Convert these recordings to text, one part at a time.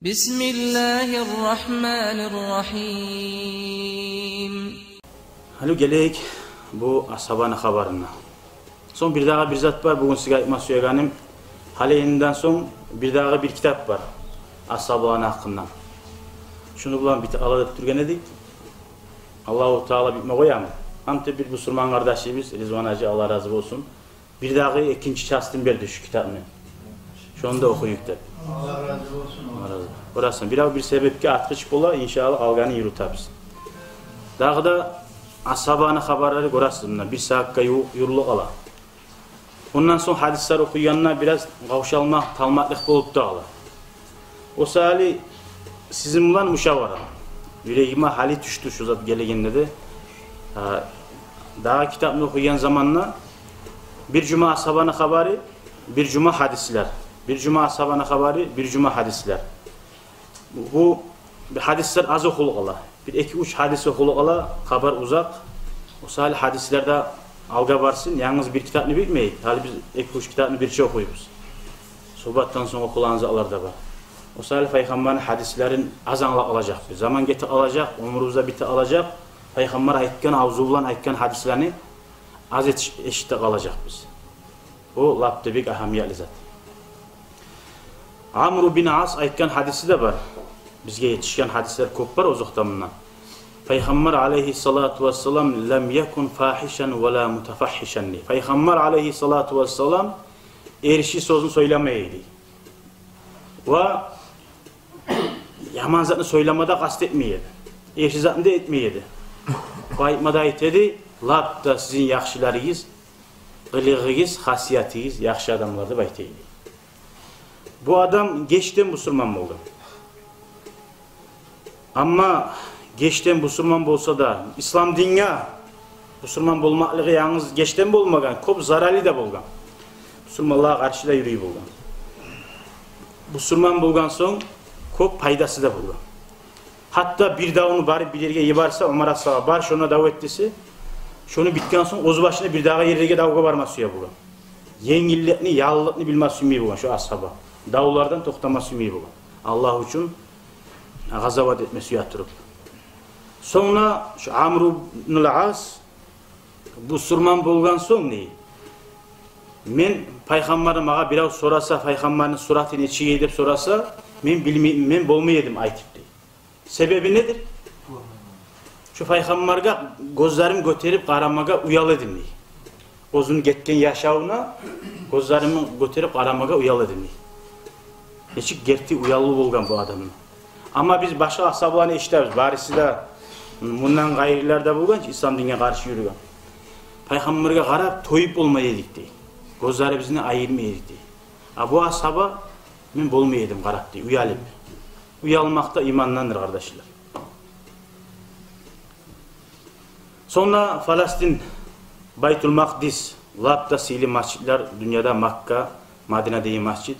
Bismillahirrahmanirrahim. Halo gelek bu ashabana habarına. Son bir daha bir zat var bugün size aytmak söyleyeceğim. Haleyinden son bir daha bir kitap var. Ashabana hakkında. Şunu bulan bir alıp durgan edik. Allahu Teala bitme koyamı. Hamte bir Müslüman kardeşimiz Rizvan Hacı Allah razı olsun. Bir daha ikinci çastın verdi şu kitabını. Şu anda okuyuk da. Allah razı olsun. Allah razı olsun. Orası bir sebepki atqıç bola inşallah alganı yürütabız. Daha da ashabana haberleri görürsünüz. Bir saakka yurulu ala. Ondan sonra hadisler okuyanlar biraz kavşalmak, talmaklık bolup da ala. O sali sizin bulan müşavara. Yüreğime hali düştü şu zat gelegende de. Daha kitabını okuyan zamanla bir cuma ashabana haberi, bir cuma hadisler. Bir cuma ashabana haberi, bir cuma hadisler. Bu hadisler az okuluqala. Bir iki üç hadis okuluqala, haber uzak. O sali hadislerde alga varsın, yalnız bir kitabını bilmeyik. Hali biz iki üç kitabını bir şey okuyuyoruz. Sohbattan sonra okulanızı alar da var. O sali Peygamber'in hadislerin az alacak. Bir zaman geti alacak, umurumuzda biti alacak. Peygamber aytkan, avzulan aytkan hadislerini az eşitte kalacak biz. O lapta bir ahamiyetli zat. Amr bin As aytkan hadisi de var. Bizge yetişken hadisler çok var o zoktamından. Peygamber aleyhissalatu vesselam lem yekun fahişen ve la mutafahişen. Peygamber aleyhissalatu vesselam erişi sözünü söylemeydi. Ve yaman zatını söylemede kastetmeyedi. Erişi zatını da etmeyedi. Bayitmada aytedi, lapta sizin yaxşılarınız, ılığınız, hasiyatınız, yaxşı adamlardı bayteydi. Bu adam geçten Müslüman oldu. Ama geçten Müslüman olsa da İslam dünya Müslüman olmaklığı yalnız geçten olmagan, çok zararlı da olgan. Müslümanlığa karşı da yürüyüp olgan. Müslüman olgan son çok faydası da olgan. Hatta bir daha onu bari bilirge yibarsa Ömer Asaba bar şuna davetlisi şunu bitken son oz başına bir daha yerige davga varması ya olgan. Yengillikni, yalılıkni bilmez sümmeyi olgan şu ashaba. Davlardan toxtamaz sümmeyi olgan. Allah için gazavat etmesi yatırıp. Sonra şu Amr ibn As bu Müslüman bolgan son ne? Men Peygamberim ağa biraz sorasa Peygamberin suratını içi edip sorasa men bolmaydım aytıp. Sebebi nedir? Şu Peygamberge gözlerimi götürüp qaramaga uyaladım. Gözünü getken yaşavına gözlerimi götürüp qaramaga uyaladım. Neçik gerti uyalı bolgan bu adamın. Ama biz başka ashablarını eşitemiz. Barisi de bundan gayrılar da bolgan ki İslam dinine karşı yürüyen. Peygamberge qarab toyup olmayaydık dey. Gözleri bizini ayırmayaydık dey. Bu ashaba men bolmayaydım qarab dey, uyalıp. Uyalmak da imandandır kardeşler. Sonra Falastin, Baytul Makdis, Labda sili masjidler, dünyada Makka, Madine'deki masjid.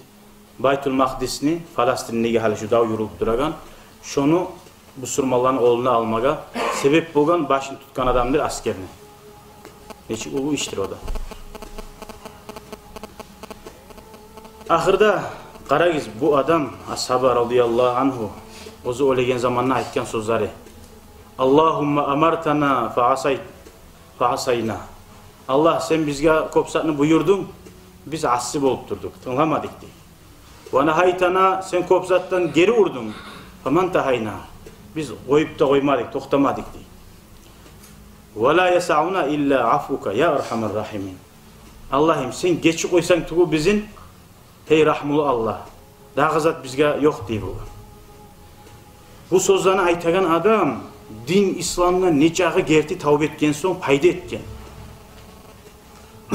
Baytul Makdis'ni Falastin'deki hali şu dav yürüp duragan, şunu Müslümanların oğluna almaga sebep bolgan başını tutkan adamdır askerini. Neçik ulu iştir o da. Ahırda Qaragiz bu adam ashaba radıyallahu anhu ozu ölegen zamanına aytkan sözleri. Allahumma amartana fa'asayna. Allah sen bizge kopsatını buyurdun, biz assi bolup durduk, tınlamadık dey. Ve nahaytana sen kopsattan geri vurdun, faman tahayna. Biz koyup da koymadık, toxtamadık dey. Ve la yesa'una illa afuka ya erhamer rahimin. Allah'ım sen geçi koysan tuğu bizim hey rahmulu Allah. Daha zat bizge yok deyip olur. Bu sözlerini aytagan adam din İslam'da neçağı gerti tavbe etken son payda etken.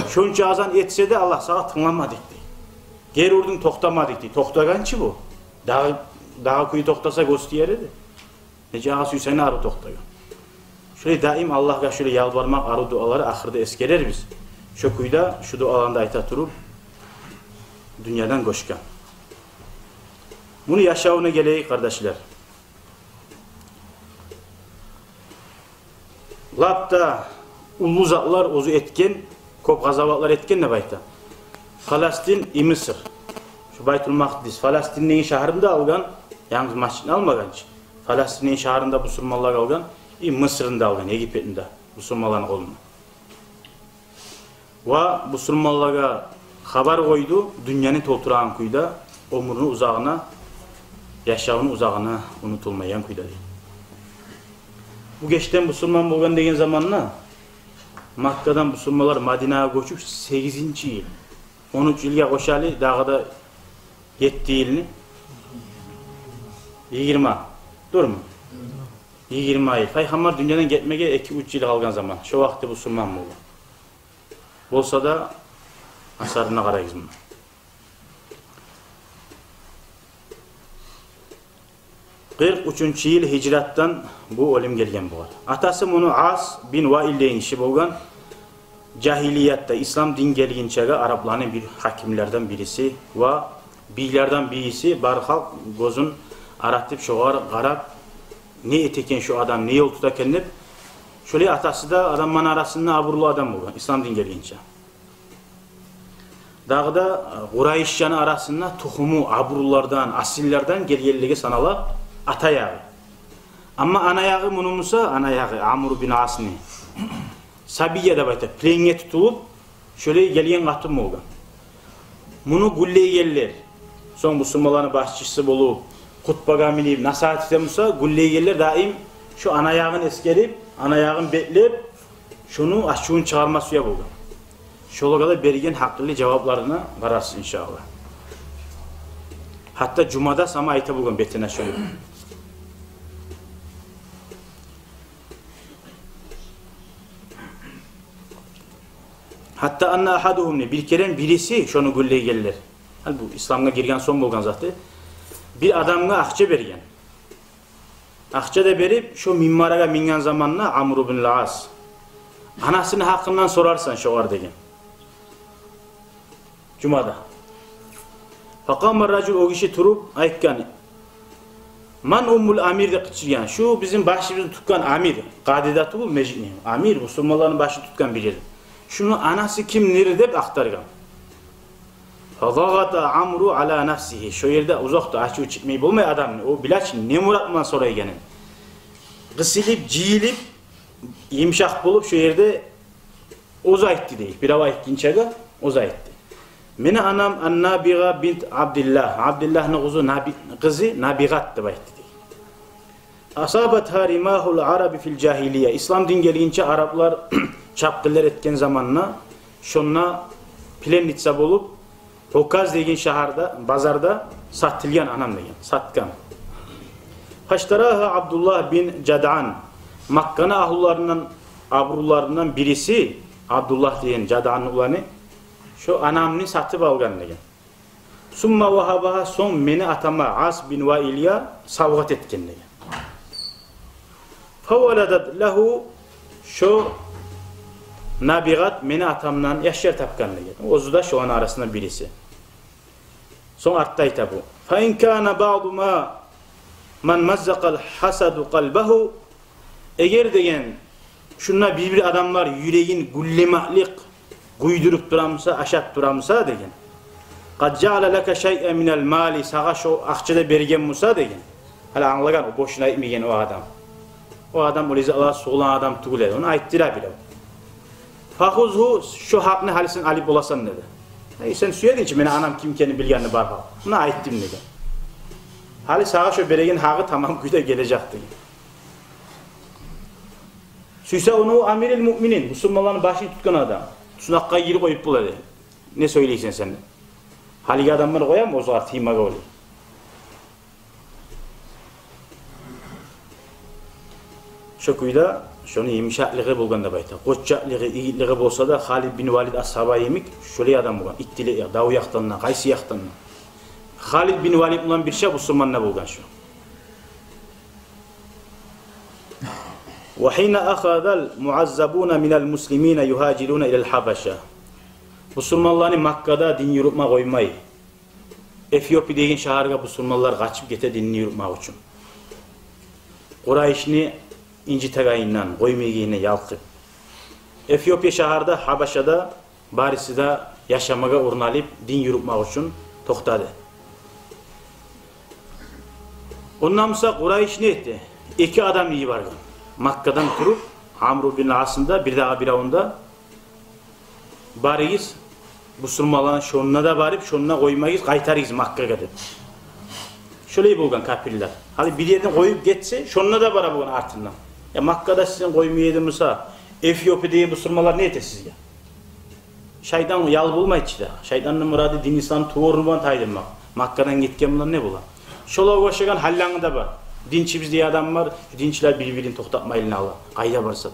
Şunca azan etse de Allah sana tınlamadık dey. Geri vurdun toxtamadık dey. Toxtagan ki bu. Daha kuyu toxtasa göstiyeri de. Neçağı süyseni arı toxtagan. Şöyle daim Allah'a şöyle yalvarmak arı duaları ahırda eskerer biz. Şu kuyuda şu dualarında ayta turup dünyadan koşkan. Bunu yaşavına geleyik kardeşler. Lapta ulu zatlar ozu etken, kop gazavatlar etken ne bayta? Falastin, Mısır. Şu Baytul Makdis, Falastin'in şehrinde algan Yalnız masjidini almagançı. Falastin'in şaharında Müslümanlar algan, Mısır'ın da algan, Egipet'in de Müslümanların kolunu. Ve Müslümanlara haber koydu, dünyanın tolturağın kuyda, ömrünü uzağına, yaşamının uzağına unutulmayan kuyda değil. Bu geçten Müslüman bolgan degen zamanla Makka'dan Müslümanlar Madine'ye koşup 8. yıl 13 yılga koşalı dağda 7 yılını 20 durmu 20 yıl Peygamber dünyadan gitmege 2-3 yıl kalgan zaman şu vakti Müslüman boldu bolsa da asarına karayız bunu. Kırk 3. yıl hicrattan bu ölüm gelgen boğadı. Atası bunu As bin Vail deyin işi bolgan cahiliyatta İslam din gelginçege Arapların bir hakimlerden birisi ve biylerden birisi bar halk gözün aratıp şoğar qarab ne eteken şu adam ne yol tutakenip şöyle atası da adamın arasında aburlu adam bolgan İslam din gelginçe. Dağda Qurayşyanı arasında tuhumu aburlulardan asillerden gelgenligi sanala ata yağı. Ama ana yağı munumusa ana yağı Amr bin Asni. Sabiye de bayta plenge tutulup şöyle gelgen atım olgan. Bunu gulleye gelirler. Son Müslümanların başçısı bolup hutbaga minip nasihat etemsa gulleye gelirler daim şu ana yağın eskerip ana yağın beklep şunu aşçuğun çağırma suya bolgan. Şola kadar bergen haklı cevaplarına varasın inşallah. Hatta Cuma'da sama ayta bolgan betine şöyle. Hatta anna ahaduhum bir keren birisi şonu gülleye gelirler. Hani bu İslam'a girgen son bolgan zatı. Bir adamga akça bergen. Akça da berip şu minmaraga mingan zamanla Amr bin As. Anasının hakkından sorarsan şoğar degen. Cuma'da. Faqamar racul o kişi turup aytkan. Man ummul amir de qıçırgan. Şu bizim başımızı tutkan amir. Qadidatı bu mecni. Amir Müslümanların başı tutkan bilir. Şunu anası kimdir dep aktargan. Fadagata Amru ala nafsihi. Şu yerde uzakta açığı çıkmayı bulmay adamını. O bilaç ne muratman soraya gelin. Qısilip, ciyilip, yimşak bulup şu yerde ozaytti değil. Bir hava etkinçega ozaytti. Mene anam an-Nabiga bint Abdillah. Abdillah'ın kızı Nabigat da baytti değil. Asabat harimahul arabi fil cahiliye. İslam din gelince Araplar çapkınlar etken zamanla şonna plenitsa bolup Okaz degen şaharda, bazarda satılgan anam degen, satkan. Haştaraha Abdullah bin Cad'an. Makkana abrullarından birisi Abdullah degen Cad'an ulanı şu anamını satıp algan degen. Summa vahabaha son meni atama As bin Vailya savgat etken degen. Favaladat lahu şu Nabigat meni atamdan yaşar tapkan degen. Ozu da şu an arasında birisi. Son arttayta bu. Fa in kana ba'du ma man mazzaqal hasadu qalbahu eğer degen şunla bir adamlar yüreğin gullemalik guydurup duramsa, aşat duramsa degen. Qad ja'ala laka shay'an minal mali sağa şu akçada bergen musa degen. Hala anlagan o boşuna etmegen o adam. O adam o Allah soğulan adam tugule. Onu ayttıra bile. Fahuzhu şu hakkını halisin alip olasan dedi. Sen söyledin ki bana anam kim kendi bilgenini barha. Buna aittim dedi. Hali sağa şu beregen hakkı tamam kuyda gelecekti. Süyse onu amiril müminin, Müslümanların başını tutkan adam. Sunakka giri koyup buladı. Ne söyleyeceksin sen de? Hali adamları koyar mı o zaman timaga oluyor. Şu kuyda şunu yemşaklığı bulganda bayta. Koççaklığı, iyiliği bolsa da Halid bin Valid ashaba yemik şöyle adam bulgan. İttili, davu yaktanına, kaysi yaktanına. Halid bin Valid bulan bir şey Müslümanına bulgan şu. وَحِينَ أَخَذَ الْمُعَزَّبُونَ مِنَ الْمُسْلِمِينَ يُهَاجِرُونَ إِلَى الْحَبَشَةِ Müslümanlarını Makka'da din yürütme koymayı. Efyopi degen şaharga Müslümanlar kaçıp gete dinini yürütmek için. Qurayşni inci tagayından koymayı yalqıp. Efyopiya şaharda Habaşa'da Barisida yaşamaga urnalıp din yürütmek için toxtadı. Ondan sonra Kurayş ne etti? İki adam iyi vardı. Makka'dan turup Amr bin As'ında bir daha bir avında barıyız. Musulmanların şonuna da barıp şonuna koymayız, kaytarıyız Makka'ya deb. Şöyle bulgan kafirler. Hadi bir yerden koyup geçse şonuna da bara bulgan artından. Ya Makka'da sizin koymaydı Musa, Efiyopya'da Musulmanlar ne ete sizge? Şeytan yal bulmaydı da. Şeytanın muradı din İslam tuğurundan taydırmak. Makka'dan gitken bunlar ne bulan? Şola başlayan hallangı da var. Dinçimiz diye adam var. Dinçiler birbirini toktatmayın Allah. Kayda varsa da.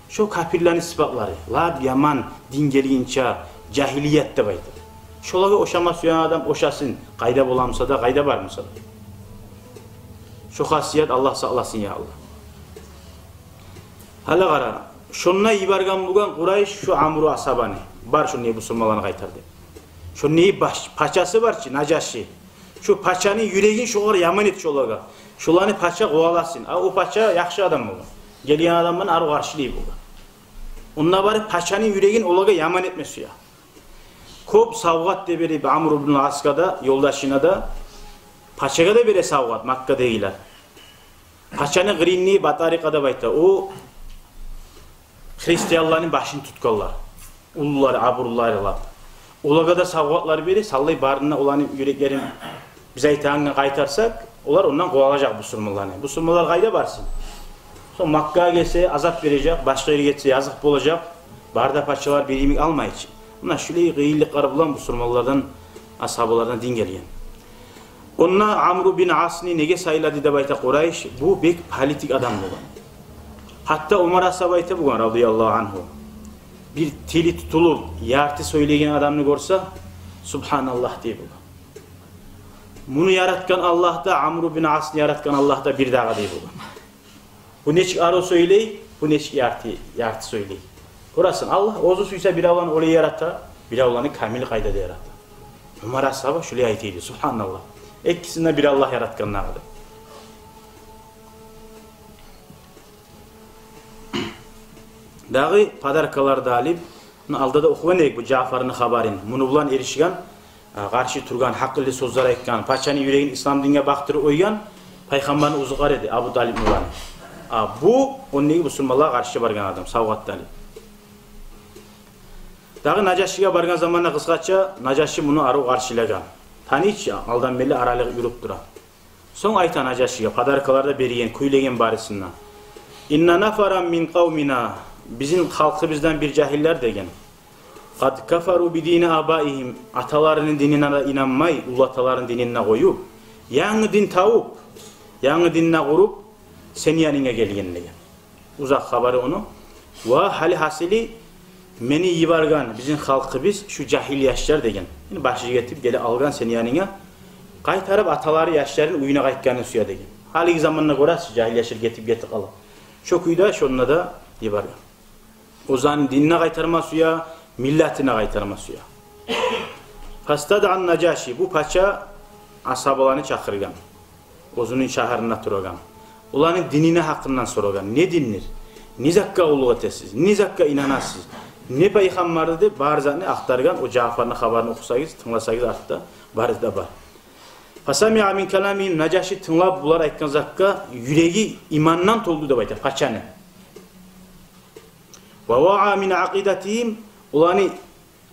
Şu kafirlerin sıfatları. La yaman din geliyince cahiliyet de baydı. Şola oşama suyan adam oşasın. Kayda bulamsa da kayda var mısa da. Şu hasiyet Allah sağlasın ya Allah. Hala qara. Şonna ibargan bugan Qurayş şu Amru asabani. Bar şu ne Müslümanlarını kaytardı. Şu neyi paçası var ki Nacaşi. Şu paçanın yüreğin şoğur yaman et şolaga. Şulanı paça kovalasın. O paça yaxşı adam oldu. Geliyen adamın arı karşılığı bu. Onunla bari paçanın yüreğin olaga yaman etmesi ya. Kop savgat de beri Amr ibn Aska'da yoldaşına da paçaga da beri savgat Makka değiller. Paçanın grinliği Batarika'da bayta. O Hristiyanların başını tutkallar. Ulluları, aburulları. Olaga da savgatları beri sallay barına olan yüreklerin bize aytağına kaytarsak onlar ondan kovalacak Müslümanlarını. Müslümanlar kayda varsın. Sonra Makka'ya gelse azap verecek, başka yere geçse yazık olacak. Barda paçalar bir yemek almayacak. Bunlar şöyle gıyıllıkları bulan Müslümanlardan, ashablardan din geliyen. Onunla Amr bin As'ni nege sayıladı da bayta Qurayş, bu bek politik adam bulan. Hatta Umar ashabayta bulan radıyallahu anhu. Bir teli tutulup, yartı söyleyen adamını görse, Subhanallah diye bulan. Bunu yaratkan Allah da, Amr bin As'ni yaratkan Allah da bir daha diye bulan. Bu neçik aro söyley, bu neçik yartı söyley. Orasın Allah, ozu suysa bir avlanı orayı yaratta, bir avlanı kamil kayda da yaratta. Umar ashaba şöyle ayet ediyor, Subhanallah. İkisinde bir Allah yaratkanına kadar. Dağı padarkalarda alip, alda da okuyan ek bu Cafar'ın haberini. Bunu bulan erişigen, karşı turgan, hakkılı sözler ekkan, paçanın yüreğin İslam dinine baktırı oygan, Peygamberin uzuqar edi, Abu Talib Mulan. Bu, onun Müslümanlığa karşı bargan adam, savgat Talib. Dağı Nacaşi'ye bargan zamanla kıskaça, Nacaşi bunu arı karşılagan. Tanıyıç ya, aldan belli aralığı yürüp dura. Son ayta Nacaşi'ye, padarkalarda beriyen, küylegen barısından. İnna nafaran min kavmina, bizim halkı bizden bir cahiller degen. Kad kafaru bidini abaihim, atalarının dinine inanmay, ulataların dinine koyup, yanı din tavup, yanı dinine kurup, sen yanına gelgen degen. Uzak haberi onu. Ve hali hasili, meni yivargan, bizim halkı biz, şu cahil yaşlar degen. Yani başı getirip gele algan sen yanına, kaytarıp ataları yaşların uyuna kaytkanı suya degen. Hali zamanına göre cahil yaşlar getirip kalan. Çok uyda, şununla da yivargan. O zaman dinine kaytarma suya, milletine kaytarma suya. Fastad'an Nacaşi, bu paça asabalarını çakırgan. Ozunun şahırına turagan. Ulanın dinine hakkından soragan. Ne dinler? Ne zakka uluğa tesiz, ne zakka inanasız, ne peygamberdi barzanı aktargan. O Cafar'ın haberini okusayız, tınlasayız artta, barız da bar. Fasami'a min kalamin Nacaşi tınlap bular aytkan zakka, yüreği imandan toldu da bayta, paçanı. Ve va'a min aqidatihim, ulanı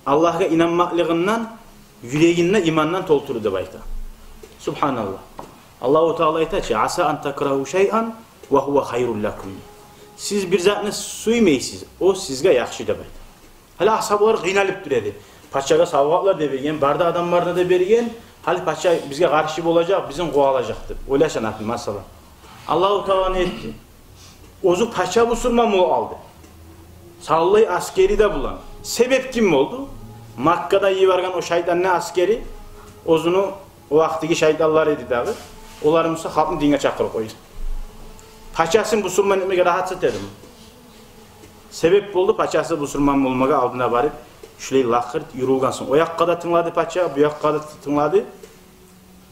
Allah'a inanmaklığından, yüreğinden imandan tolturu da bayta. Subhanallah. Allahu Teala ayta ki, asa an takrahu şey'an ve huve hayrul lakum. Siz bir zatını suymayısınız, o sizge yaxşı da bayta. Hala ashablar qiynalıp duredi. Paçaga savgatlar da bergen, barda adamlarına da bergen, hali paça bizge karşı olacak, bizim kovalacaktır. Oylaşan akıl masala. Allahu Teala ne etti? Ozu paça Müslüman mı aldı? Sallay askeri de bulan. Sebep kim oldu? Makka'da yivargan o şeytan ne askeri? Ozunu o vaktiki şeytanlar edi dağı. Onların ise halkın dine çakırıp koydu. Paçasın Müslüman etmeye rahatsız edelim. Sebep oldu paçası Müslüman olmaya aldığına varıp şöyle lakırt yürülgansın. O yakka da tınladı paça, bu yakka da tınladı.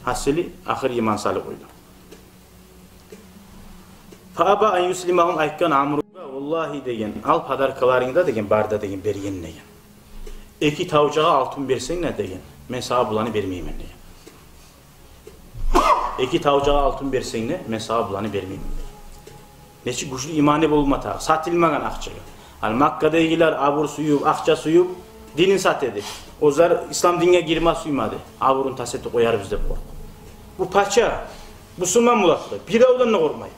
Hasili ahir iman salı koydu. Faaba an yuslimahum aykan Amr vallahi degen al padarkalarında degen barda degen bergen degen. İki tavcağa altın versen ne degen. Men sana bulanı vermeyeyim degen. 2 tavcağa altın berseňne men sağa bulanı bermeýin. Neçe güçlü imany bolmata, satylmagan akçaga. Al Makkadagiler abur suyup, akça suyup dinin satedi. Ozar İslam dinine girme suymadı. Aburun taseti koyar bizde korku. Bu paça, Müslüman mulatlı. Bir avdan ne korkmayın.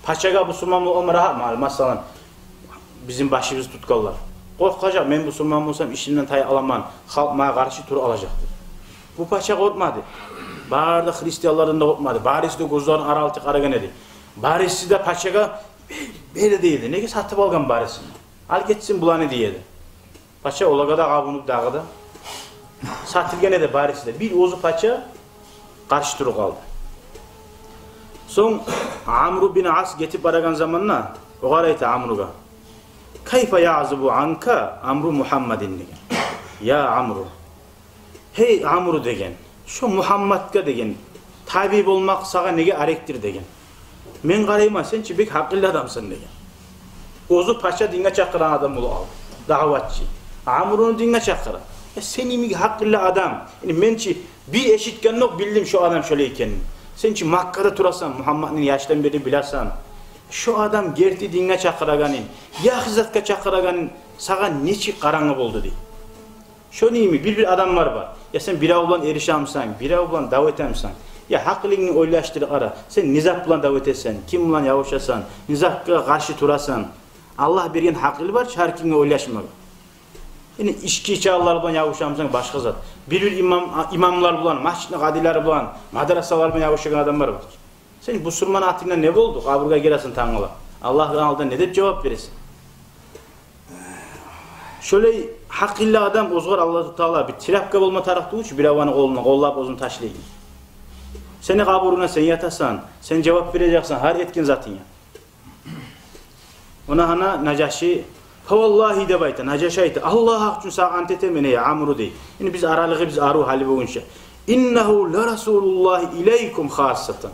Paçaga Müslüman olma rahat mal. Masalan bizim başımız tutkallar. Korkacak, ben Müslüman olsam işimden tay alamam. Halk bana karşı tur alacaktır. Bu paça korkmadı. Barda Hristiyanların da korkmadı. Barisi de gözlerin araltı karagan edi. Barisi de paçaga böyle değildi. Nege satıp algan barisini. Al geçsin bulanı diyedi. Paça olagada abunup dağıda. Satılgan edi barisi de. Bir ozu paça karşı turu kaldı. Son Amr bin As getip baragan zamanla o garayta Amr'ga. Kayfa ya'zubu anka Amru Muhammedin degen. Ya Amru. Hey Amru degen. Şu Muhammed'ga degen. Tabi olmak sağa nege arektir degen. Men garayma sen çibik hakilli adamsın degen. Ozu paça dinge çakıran adam olu aldı. Davatçı. Amru'nu dinge çakıran. Senimi hakilli adam. Yani mençi bir eşitken yok bildim şu adam şöyleyken. Sen ki Makka'da turasan, Muhammed'in yaştan beri bilersen, şu adam gerti dinge çakıraganin, ya hizzatka çakıraganin, sağa neçi karanlık oldu diye. Şu neymi, bir adam var. Ya sen bir avlan erişamsan, bir avlan davet emsan, ya hakkılığını oylaştır ara, sen nizak bulan davet etsen, kim bulan yavuşasan, nizakka karşı turasan, Allah bergen hakkılı var, şarkını oylaşmak. Yani işki çağlardan yavuşamsan başka zat. Bir imamlar bulan, masjidlik adiler bulan, madrasalar bulan yavuşagan adamlar var. Sen bu Müslüman atıyla ne oldu? Kaburga gelesin tanrıla. Allah'ın aldığında ne de cevap veresin? Şöyle hakkıyla adam ozgar Allah-u Teala bir tirapka olma tarafta uç bir avanı koluna kollap ozun taşlayın. Seni kaburuna sen yatasan, sen cevap vereceksin her etkin zatın ya. Ona hana Nacaşi Vallahi de bayta Nacaşaytı Allah hakkın sağ antetemene ya Amru dey. Yani biz aralığı biz aru hali boyunca. İnnehu la Rasulullah ileykum khasatan.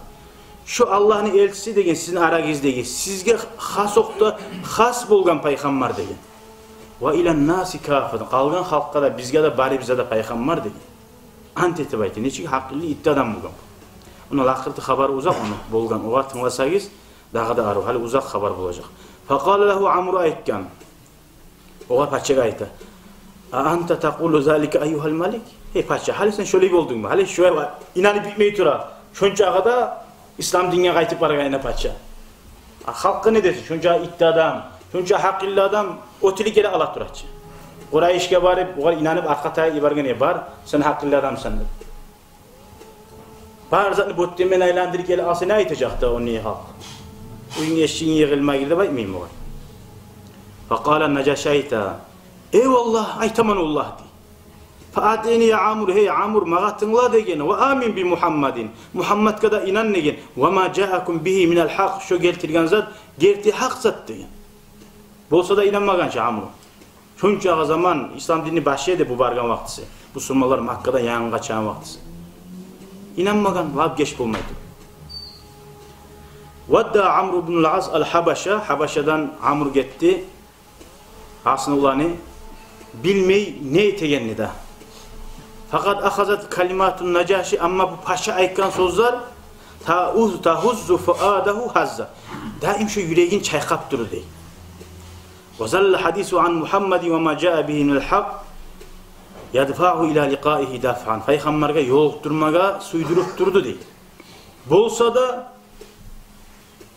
Şu Allah'ın elçisi degen sizin aragızdagi sizge has okta has bolgan paygambar degen. Ve ilen nasi kafatan kalgan halkka da bizge de bari bize de paygambar degen. Antete bayta neçi hakkıllı itti adam bolgan. Ona lakırtı haber uzak onu bolgan. Oğa tınlasagiz dağı da aru hali uzak haber bulacak. Faqala lehu Amru aytkan. Oğa paçaga ayta. Anta taqulu zalika eyyuhal malik? Hey paça, hali sen şöyle oldun mu? Hali şöyle inanıp bitmeyi tura. Şonçağa da İslam dinine qaytıp baragayna paça. Halkı ne desin? Şonçağa itti adam, şonçağa hakkilli adam otili gele ala turaçı. Oraya işe barıp, oğa inanıp arkataya ibargane bar, sen hakkilli adamsın. Bar zatını bottemen aylandırıp gele alsa ne aytacak da onu halk? Uyun eşeğin yığılma girdi baytmayayım oğa. Faqala Nacaşayta eyvallah aytamanullah di. Faateni ya Amr hey Amr magatınla degen ve amin bi Muhammedin. Muhammed kada inan degen ve ma ja'akum bihi minel hak şu geltirgen zat gerti hak zat degen. Bolsa da inanmagan şu Amr. Şunca zaman İslam dini başladı bu bargan vaktisi. Bu Müslümanlar Makka'da yan kaçan vaktisi. İnanmagan vazgeç bulmaydı. Vadda Amr ibn al-As al-Habaşa Habaşa'dan Amr gitti. Aslında ulanı bilmeyi ne etegenli de. Fakat ahazat kalimatun Nacaşi ama bu paşa aykan sözler tahuzzu fuadahu hazza. Daim şu yüreğin çaykap durur dey. Ve zalla hadisu an Muhammedi ve ma ca'a bihi minel hak yadfa'hu ila liqaihi daf'an. Peygamberge yolukturmaga suydurup durdu dey. Bolsa da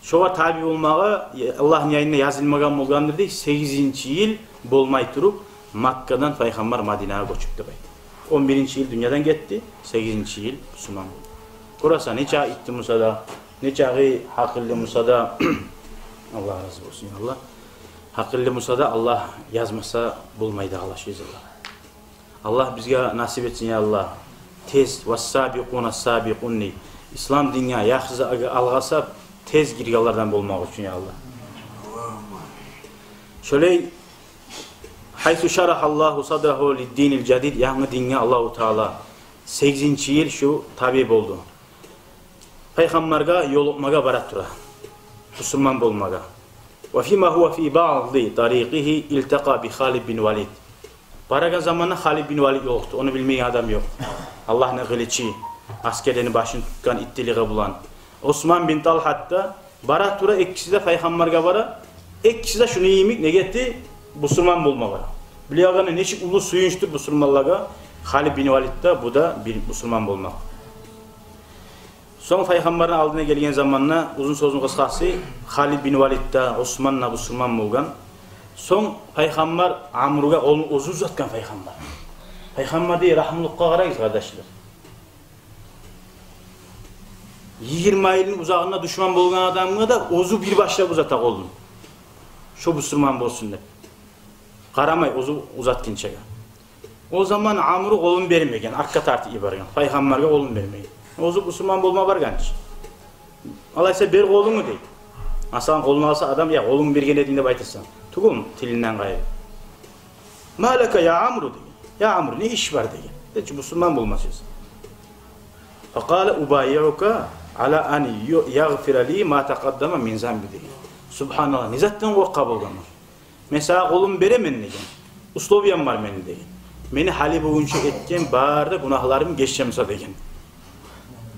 şova tabi olmağa Allah'ın yayınına yazılmagan bolgandır dey. 8. yıl bolmay turup Makka'dan Peygamber Madine'ye göçüp de baydı. 11. yıl dünyadan gitti, 8. yıl Müslüman. Kurasa ne çağı itti Musa'da, ne çağı hakilli Musa'da, Allah razı olsun Allah. Hakilli Musa'da Allah yazmasa bulmaydı Allah şeyiz Allah. Allah bizge nasip etsin ya Allah. Tez was-sabiquna sabiqunni. İslam dünya yaxşı alğasa tez girgalardan bulmak için ya Allah. Şöyle haythu şarahallahu sadrahu lid-dinil jadid yani dinge Allahu Teala 8. yıl şu tabi oldu. Peygamberge yolukmaga barat tura. Müslüman bolmaga. Ve fima huwa fi ba'd tariqihi iltaqa bi Halid bin Walid. Baragan zamanı Halid bin Walid yoktu. Onu bilmeyen adam yok. Allah ne kılıcı. askerlerini başını tutkan, ittiliğe bulan. Osman bin Talhat'ta bara tura ikkisi de Peygamber'e bara, ikkisi de şunu yiyemik ne getti? Musulman bulma bara. Biliyağını neçik ulu suyunçtur Musulmanlığa. Halid bin Walid'da bu da bir Musulman bulmak. Son Peygamber'in aldığına gelgen zamanla uzun sözün kıskası Halid bin Walid'da Osman'la Musulman bulgan. Son Peygamber Amr'ga onu uzun uzatkan Peygamber. Peygamber diye rahmulukka karayız kardeşler. 20 aylın uzağına düşman bulgan adamına da ozu bir başla uzatak olun. Şu Müslüman bolsun de. Karamay ozu uzatkinçe. O zaman Amr'u kolun vermegen, arka tartı ibargan. Peygamber'e kolun vermegen. Ozu Müslüman bulma var ganç. Alaysa bir kolunu değil. Asan kolunu alsa adam ya kolun bergen edinde baytırsan. Tugum tilinden gayrı. Malaka ya Amr'u diye. Ya Amr ne iş var diye. Hiç Müslüman bulmasız. Fakale ubayyi'uka ala an yaghfira li ma taqaddama min zambi diye. Subhanallah. Nizatten korka bulganlar. Mesela kolum beremen diye. Usloviyam var meni diye. Meni hali boyunca etken barda günahlarım geçeceğimse diye.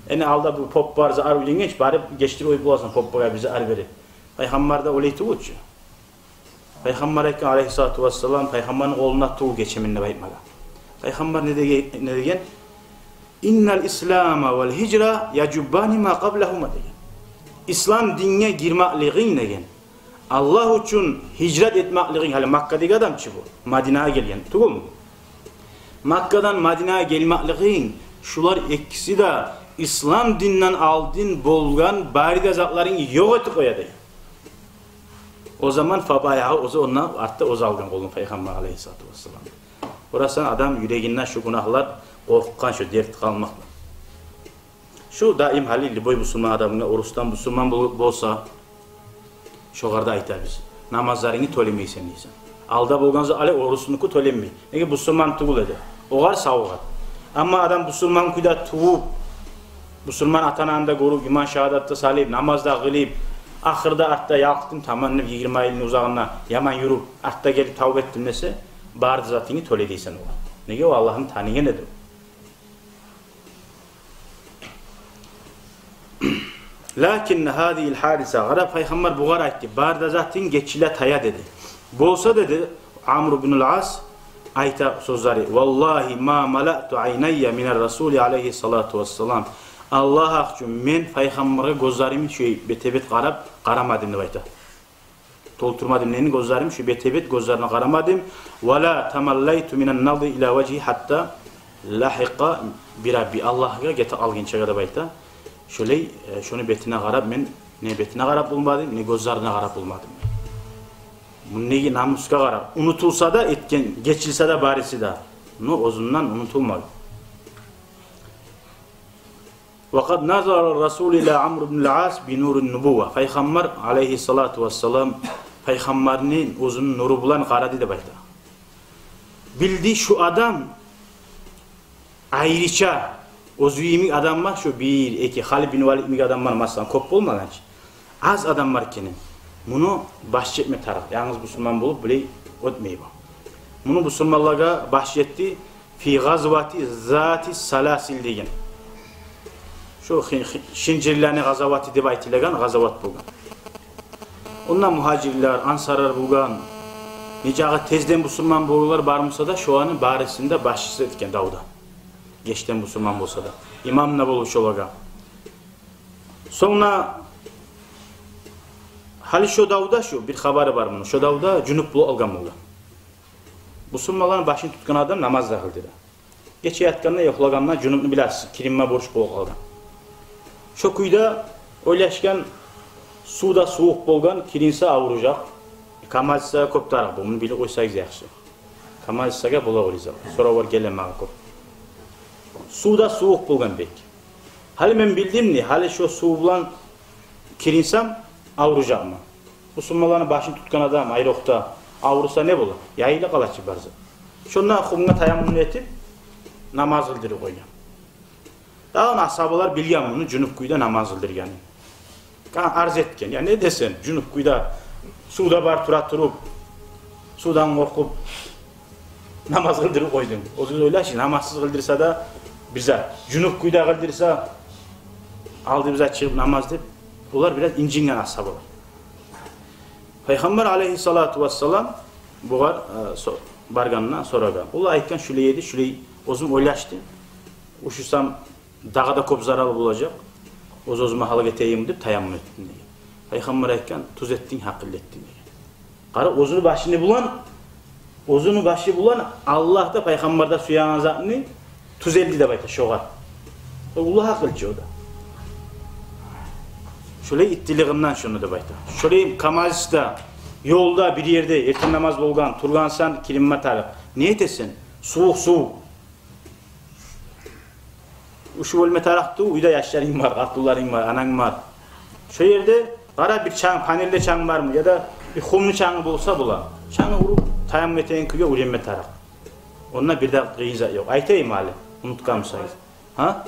Yani alda bu pop varsa ar uyungeç bari geçtir oy bulasın pop'a bize ar verir. Peygamber'de öyleydi uç. Peygamber aleyhissalatu vesselam Peygamber'in oğluna tuğ geçeminle baytmaga. Peygamber ne degen? İnnel İslam vel hicra yacubbani ma qablahuma degen. İslam dinine girmekliğin degen. Allah için hicret etmekliğin hali Makka'daki adamçı bu. Madine'ye gelgen. Tuğu mu? Makka'dan Madine'ye gelmekliğin şular ikisi de İslam dininden aldın bolgan bari zatların yok etip koyadı. O zaman fabayağı ozu ondan arttı oz algan kolun Peygamber aleyhissalatu vesselam. Orası adam yüreğinden şu günahlar korkkan şu dert kalmak. Şu daim halilli boy Müslüman adamına oruçtan Müslüman bolsa şu kadar aytar biz. Namazlarını tolemeysen diysen. Alda bolganızı ale oruçunu tolemey. Nege Müslüman tuğul ede. Oğar savuğat. Ama adam Müslüman kuyda tuğup Müslüman atananda korup iman şehadatı salib namazda kılıp ahırda artta yalqıtım tamamlanıp 20 aylın uzağına yaman yürüp artta gelip tavbe ettim dese bardı zatını tolediysen oğar. Nege o Allah'ın tanıyan edir. Lakin hadihi hadise gara Peygamber buğar aytti. Barda zatın geçile taya dedi. Bolsa dedi Amr ibn al-As ayta sözleri vallahi ma mala'tu aynayya minar rasuli aleyhissalatu vesselam. Allah haqqım men Peygamber'e gözlerimi şu betebet qarab qaramadım deb aytadi. Tolturmadım neni gözlerim şu betebet gözlerine qaramadım. Ve la tamallaytu minan nazri ila vejhi hatta lahiqa bi rabbi. Allah'a gete alginçe kadar aytadi. Şöyle şunu betine qarab men ne betine qarab bulmadım ne gözlerine qarab bulmadım. Bu negi namuska qarab unutulsa da etken geçilse de barisi de no ozundan unutulmadı. وَقَدْ نَظَرَ الرَّسُولِ إِلَى عَمْرُ بْنِ الْعَاسِ بِنُورِ النُّبُوَّةِ Peygamber aleyhissalatu vesselam Peygamberinin uzun nuru bulan qaradı da bayta. Bildi şu adam ayrıca ozuyimi adam var şu bir iki Halid bin Walid adam var masalan kop olmadan az adam var kenin. Bunu baş etme taraf. Yalnız Müslüman bulup bile ötmeyi bu. Bunu Müslümanlığa bahşetti fi gazvati zati salasil degen. Şu Şincirlerini gazavati deb aytilagan gazavat bulgan. Ondan muhacirler, ansarlar bulgan. Necağı tezden Müslüman boğular barmasa da şu anın barisinde başçısı etken Davud'a. Geçten Müslüman bolsa da. İmamla buluş olaga. Sonra hali şu Davud'a şu bir haberi var bunun. Şu Davud'a cünüp bulu algan bulgan. Müslümanların başını tutkan adam namaz da kıldı. Geçe yatkanına yoklaganlar cünüpnü bilersin. Kirinme borç bulu algan. Şu kuyda oylaşken suda soğuk bolgan kirinse avuracak. Kamalsa köp taraf bu. Bunu bile koysayız yaxşı. Kamalsaga bola olacak. Sonra var geleme köp. Suda soğuk bolgan bek. Hali men bildim ni hali şu su bilan kirinsem avuracak mı? Müslümanların başını tutkan adam ayrıqta avursa ne bolar? Yayla qalaçı barza. Şondan xumga tayammum etip namaz kıldırıp koygan. Daha ashabalar bilgan bunu Cünüp kuyda namaz kıldırgan. Arz etken. Ya ne desen Cünüp kuyda suda bar turup sudan korkup namaz kıldırıp koydum. O zaman öyle şey namazsız kıldırsa da bize junub kuyda kıldırsa aldığımıza çıkıp namaz deyip bunlar biraz incingen ashabılar. Peygamber aleyhissalatu vesselam buğar barganına soragan. Ula aytkan şöyle yedi, şöyle ozum oylaştı. Uşusam dağda kop zaralı olacak. Ozuma halı geteyim deyip tayammum ettim diye. Peygamber aytkan tuz ettin, hakıl ettin diye. Qara ozunu başı bulan Allah da Peygamber'da suyan zatını tuz eldi de bayta şoğar. Allah hakılcı o da. Şöyle ittiliğinden şunu da bayta. Şöyle kamazda, yolda bir yerde erken namaz bolgan, turgansan kilimma tarık. Niyet etsin? Soğuk. Uşu ölme tarıktı, uyda yaşların var, akılların var, anan var. Şu yerde qara bir çang, panelde çang var mı ya da bir xumlu çangı bolsa bula. Çangı vurup tayammum eteyin kıya ulenme tarık. Onunla bir de gıyıza yok. Aytayım hali, unutkamsayız. Ha?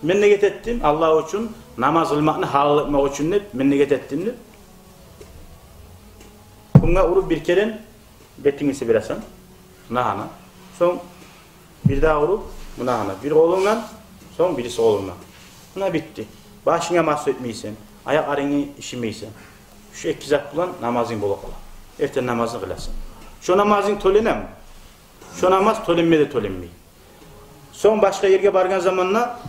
Men ne getettim? Allah için namaz kılmakını halal etmek için ne? Men ne getettim ne? Bunga vurup bir kere betinizi birasan. Nahana. Son bir daha vurup nahana. Bir oğlunla son birisi oğlunla. Buna bitti. Başına mahsus etmeysen, ayak arını işimeysen. Şu iki zat bulan namazın bolu kala. Erten namazını kılasın. Şu namazın tolenem. Şu namaz tolenmeye de tolenmeyi. Son başka yerge bargan zamanla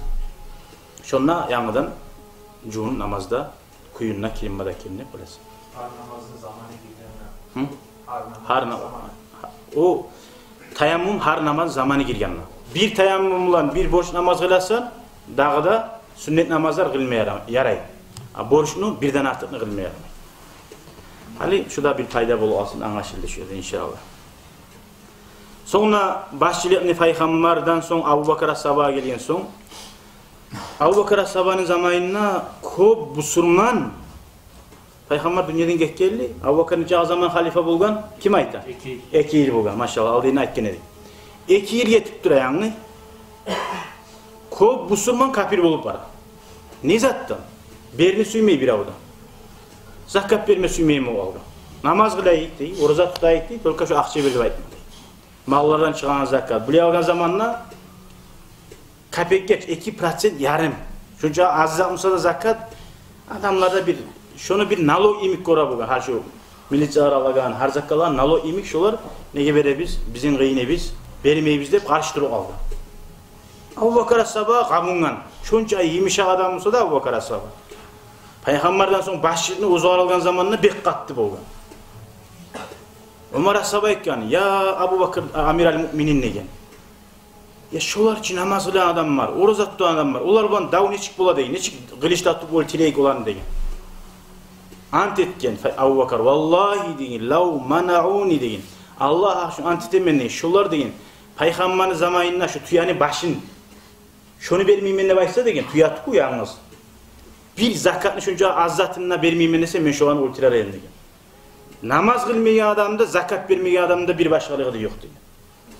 şonna yanıdan cuğun namazda kuyunna kilimada kilimne kılasın. Har namazın zamanı girgenler. Har namaz. O tayammum har namaz zamanı girgenler. Bir tayammumla bir boş namaz kılasan dağda sünnet namazlar kılmaya yaray. Borçunu birden artıqını kılmaya yaray. Hali şurada bir fayda bolu alsın anlaşıldı şöyle inşallah. Sonra başçılıkını Peygamberden son Abu Bakr as-Sabah'a gelen son Abu Bakr as-Sabah'ın zamanına köp busurman Peygamber dünyadan gekkeldi. Abu Bakr neçe zaman halife bolgan? Kim ayta? 2 yıl bolgan. Maşallah aldığını aytken edi. 2 yıl yetip durayanı köp busurman kafir bolup var. Ne zattan? Berini süymey bir avda. Zakat verme süymey mi oldu? Namaz kılayık deyip, oruza tutayık deyip, tolka şu akçe verip aytmadı. Mallardan çıkan zakat. Buraya algan zamanla kapek geç 2% yarım. Şunca az yapmışsa da zakat adamlarda bir şunu bir nalo imik kora bugan. Her şu millet aralan har zakkalan nalo imik şolar nege berebiz? Bizim gıyne biz vermeybiz deyip karşı durup aldı. Abu Bakr as-Sabah qamungan. Şunca yemişak adam olsa da Abu Bakr as-Sabah. Peygamberden son başçılığını uzağa algan zamanla bek qattı bolgan. Ömer as-Sabah aytkan, ya Abu Bakr amiral müminin negen. Ya şolar için namaz kılan adam var, oruza tutan adam var. Olar bulan dav neçik bola deyin, neçik kılıçta tutup ol tileyik olan degen. Ant etken Abu Bakr, vallahi deyin, lav mana'uni deyin. Allah şu ant etemenneyin, şolar deyin. Peygamberin zamanına şu tuyanı başın, şunu vermeymenine başsa degen, tuyat ku yalnız. Bir zakatını şunca azzatına vermeymenese men şu an ultirar elin degen. Namaz kılmayan adamda, zakat vermeyen adamda bir başkalığı da yok diyor.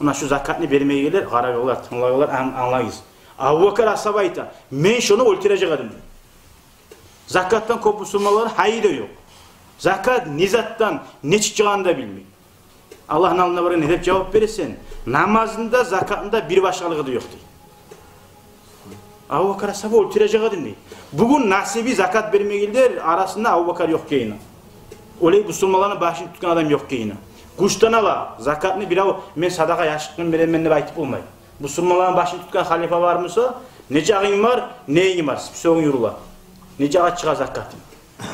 Ona şu zakatını vermeye gelir, qaragılar, tınlagılar anlayız. Abu Bakr as-Sabah ayta, men şunu ultiracak adam diyor. Zakattan köp musulmanlar hayı da yok. Zakat nizattan ne çıkacağını da bilmiyor. Allah'ın alnına varın ne dep cevap verirsen, namazında, zakatında bir başkalığı da yok diyor. Abu Bakr as-Sabah ultiracak adam diyor. Bugün nasibi zakat vermeye gelir, arasında Abu Bakr yok ki yine. Olay musulmanların başını tutkan adam yok ki yine. Kuştan ala, zakatını bir av, men sadaka yaşıklığını verenmenle aytıp olmayı. Musulmanların başını tutkan halife var mıysa, nece ağın var, neyin var, soğun yurula. Nece ağa çıkar zakatını.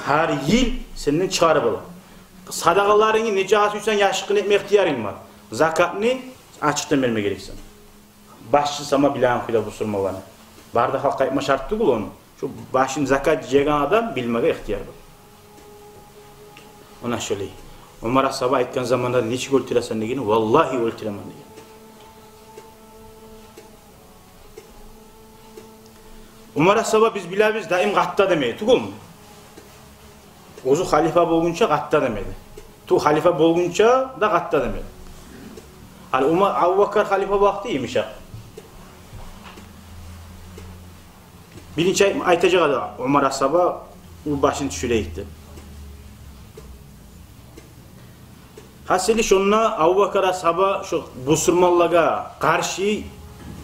Her yıl senden çıkarıp ala. Sadakalarını nece ağa tüysen yaşıklığını etme ihtiyarın var. Zakatını açıktan verme gereksin. Başçı sama bilen kuyda musulmanlarını. Barda halka etme şartı değil onu. Şu başını zakat yiyeceğin adam bilmeye ihtiyar var. Ona şöyle. Ömer as-Sabah aytkan zamanda neçik öltirasan degeni, vallahi öltiraman degeni. Ömer as-Sabah biz bilamiz daim qatta demeydi, tugul mu? Ozu halife bolgunça qatta demedi. Tu halife bolgunça da qatta demedi. Hali Abu Bakr halife vakti yemişak. Birinci aytacak adam Ömer as-Sabah o başını düşüreyikti. Hasili şonna Abu Bakr as-Sabah şu busurmallaga karşı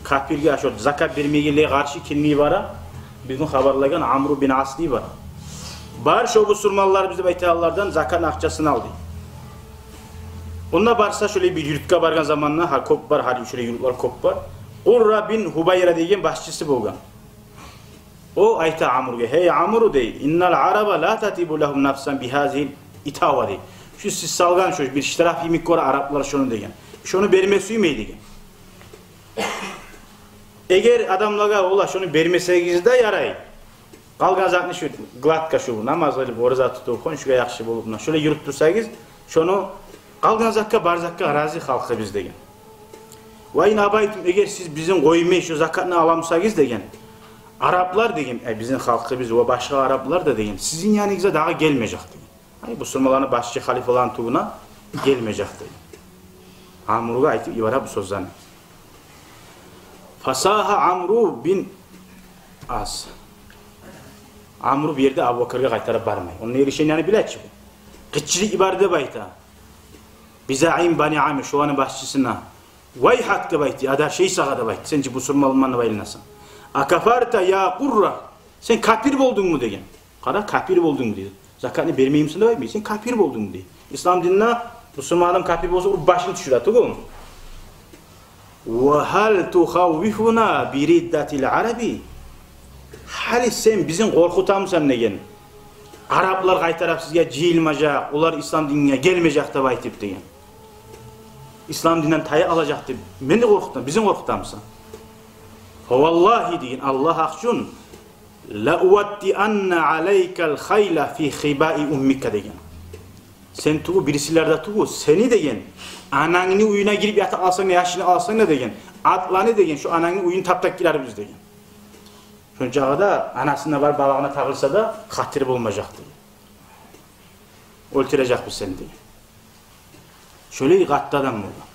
kafirge aşo zakat vermegilere karşı kimliği var. Bizim haberlagan Amr bin Asli var. Bar şu musulmanlar bize baytallardan zakat akçasını aldı. Onda barsa şöyle bir yurtka bargan zamanla ha kop var, har şöyle yurtlar kop var. Urra bin Hubayra degen başçısı bolgan. O ayta Amr'ga, hey Amr dey, innal araba la tatibu lahum nafsan bihazil itava dey. Şu siz salgan şu bir iştiraf yemek var Araplar şunu degen. Şunu bermesi mi degen. Eğer adamlarga ola şunu bermesegiz de yaray. Kalgan zatni şu glatka şu namaz kılıp oruza tutup konuşga yaxşı bolup şöyle yürüp tursagiz şunu kalgan zakka bar zakka razi halkı biz degen. Ve in abaytum eğer siz bizim koymay şu zakatını alamsagiz degen. Araplar degen, bizim halkı biz o başka Araplar da degen. Sizin yanınıza daha gelmeyecek degen. Hani Müslümanların başçı halifelan tuğuna gelmeyecek degen. Amr'ga aytıp ibara bu sözlerini. Fasaha Amr bin As. Amr bir yerde Abu Bakr'ga qaytarıp barmay. Onun erişen yani bileçi bu. Qıççılık ibarda bayta. Bizaim Bani Amir şu anın başçısına. Vay hak da bayti. Ada şey sağa da bayti. Sen bu Müslümanlarla bayılnasın. Akafarta ya qurra. Sen kafir oldun mu degen. Qara kafir oldun mu dedi. Zakatını vermeyimsin de bayti. Sen kafir oldun mu dedi. İslam dinine Müslüman kafir olsa başını düşürür atı Ve hal tuhawwifuna bi riddatil arabi. Hali sen bizim korkutamsan negen? Araplar qaytarap sizge jiyilmajak, ular İslam dinine gelmejak da baytip degen. İslam dininden tayı alacak deb. Men de korkutam, bizim korkutamsan. Fa vallahi degen Allah akşun la uwatti anna aleykal khayla fi khibai ummika degen. Sen tuğu birisilerde tuğu seni degen. Ananını uyuna girip yatak alsan, yaşını alsan ne degen. Atlanı degen, şu ananını uyun taptak girer biz degen. Şunca da anasına var, babağına takılsa da hatır bulmayacak degen. Öldürecek bu seni degen. Şöyle gatta adam burada.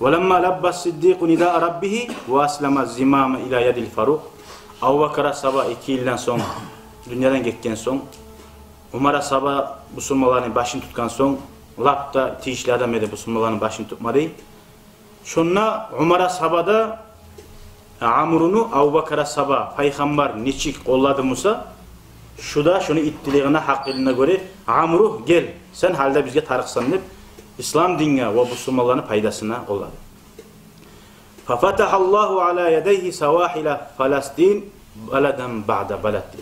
وَلَمَّا لَبَّ الصِّدِّيقُ نِدَاءَ رَبِّهِ وَاسْلَمَ الزِّمَامَ إِلَى يَدِ الْفَرُقِ Abu Bakr'a sabah 2 yıldan sonra, dünyadan geçken son, Umar'a sabah Müslümanların başını tutkan son, lapta tişli adam ede Müslümanların başını tutmadı. Şunla Umar'a sabahda Amr'unu Abu Bakr'a sabah peygamber neçik kolladı Musa, şu da şunu ittiliğine hakkılığına göre Amr'u gel sen halde bizge tarıksan deyip İslam dinine ve Müslümanların faydasına kolladı. فَفَتَحَ اللّٰهُ عَلَى يَدَيْهِ سَوَاحِلَ فَلَسْتِينَ بَلَدًا بَعْدَ بَلَدٍ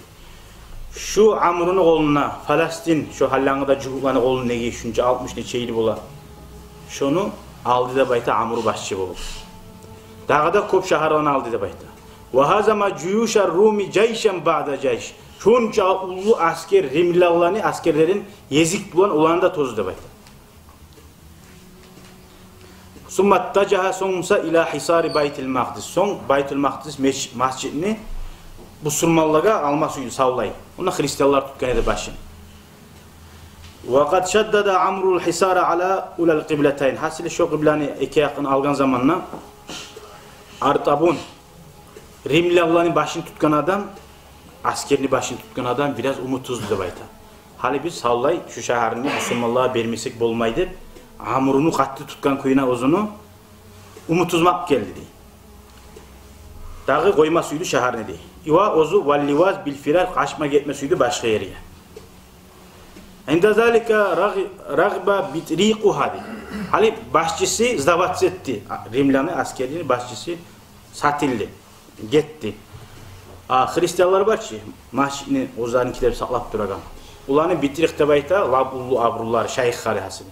Şu Amr'un oğluna Falastin şu hallangıda cuhuklanı oğlunu negi şunca 60 neçeyli bola. Şunu aldı da bayta Amr başçı oldu. Dağda kop şaharını aldı da bayta. Ve hazama cuyuşar Rumi ceyşen ba'da ceyş. Şunca ulu asker Rimlallani askerlerin yezik bulan olanı da tozu da bayta. Summa tacaha sonmusa ila hisari Baytil Maqdis. Son Baytil Maqdis mescidini Müslümanlara alma suyu savlayın. Ona Hristiyanlar tutkan edi başın. Ve kad şaddada Amrul hisara ala ulal kıbletayn. Hasili şu kıblani iki yakın algan zamanla Artabun Rimlallah'ın başını tutkan adam, askerini başını tutkan adam biraz umutsuzdu da bayta. Hali biz savlay şu şehrini Müslümanlara vermesek bolmaydı. Amr'unu katlı tutkan kuyuna ozunu umutuzmak geldi diye. Dağı koyma suydu şehrini diye. İva ozu vallivaz bilfirar kaçma gitme suydu başka yere. Ende zalika ragba bitriqu hadi. Hali başçısı zavat etti. Rimlan'ın askerinin başçısı satıldı. Gitti. Hristiyanlar başçı maşini ozarınkileri saklap duragan. Ulanı bitriq tabayta labullu abrullar şeyhleri hasıl.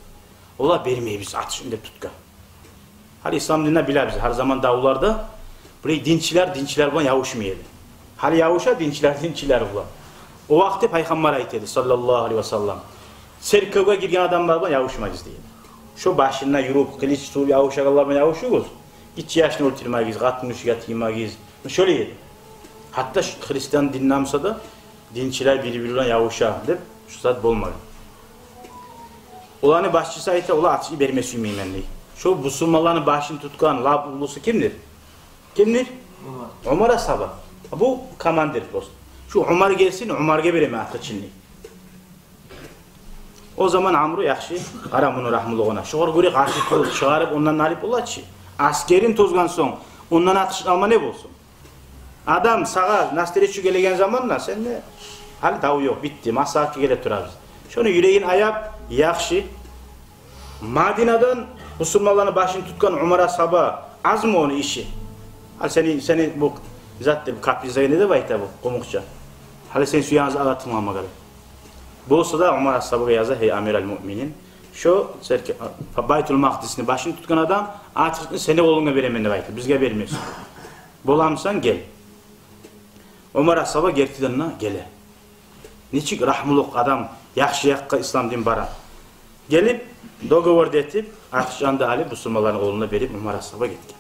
Ola vermeyi biz atışında tutkan. Hali İslam dinine bilir bizi. Her zaman davullarda burayı dinçiler bulan yavuşmaydı. Hali yavuşa dinçiler bulan. O vakti Peygamber ayetiydi sallallahu aleyhi ve sellem. Serkövge girgen adamlar bulan yavuşmayız diye. Şu başına yürüp, kılıç tutup yavuşakallarına yavuşuyoruz. İç yaşını öldürmeyiz, katını yatırmayız. Şöyle yedi. Hatta Hristiyan dinlemse de dinçiler birbirine yavuşa deyip şu saat bulmadı. Olanı başçısı ayette ola atışı vermesi ümimenliği. Şu Müslümanların başını tutkan lab ulusu kimdir? Kimdir? Umar'a sabah. Bu kamandir dost. Şu Umar gelsin, Umar'a vereme atıçınlığı. O zaman Amr'u yaxşı qaramını rahmulluğuna. Şoğur göre qarşı çıkarıp ondan nalip ola çi. Askerin tozgan son Ondan atış alma ne bolsun? Adam sağa nastereçi gelegen zamanla sen de hali dağı yok, bitti. Masaki gele turabız. Şunu yüreğin ayap, yaxşı. Madinadan Müslümanların başını tutkan Umar Saba az mı onu işi? Hal seni bu zaten kaprizayı ne de bayta bu komukça. Hal sen suyanız ağlatın ama garip. Bolsa da Umar Saba'ya yazar hey amiral müminin. Şu serki Baytul Makdis'ini başını tutkan adam artık seni oğluna veremende bayta. Bizge vermiyorsun. Bolamsan gel. Umar Saba gertidanna gele. Niçik rahmuluk adam yaxşı yakka İslam din bara. Gelip dogovor etip akşanda Ali Müslümanların oğluna verip Umar Ashab'a gitken.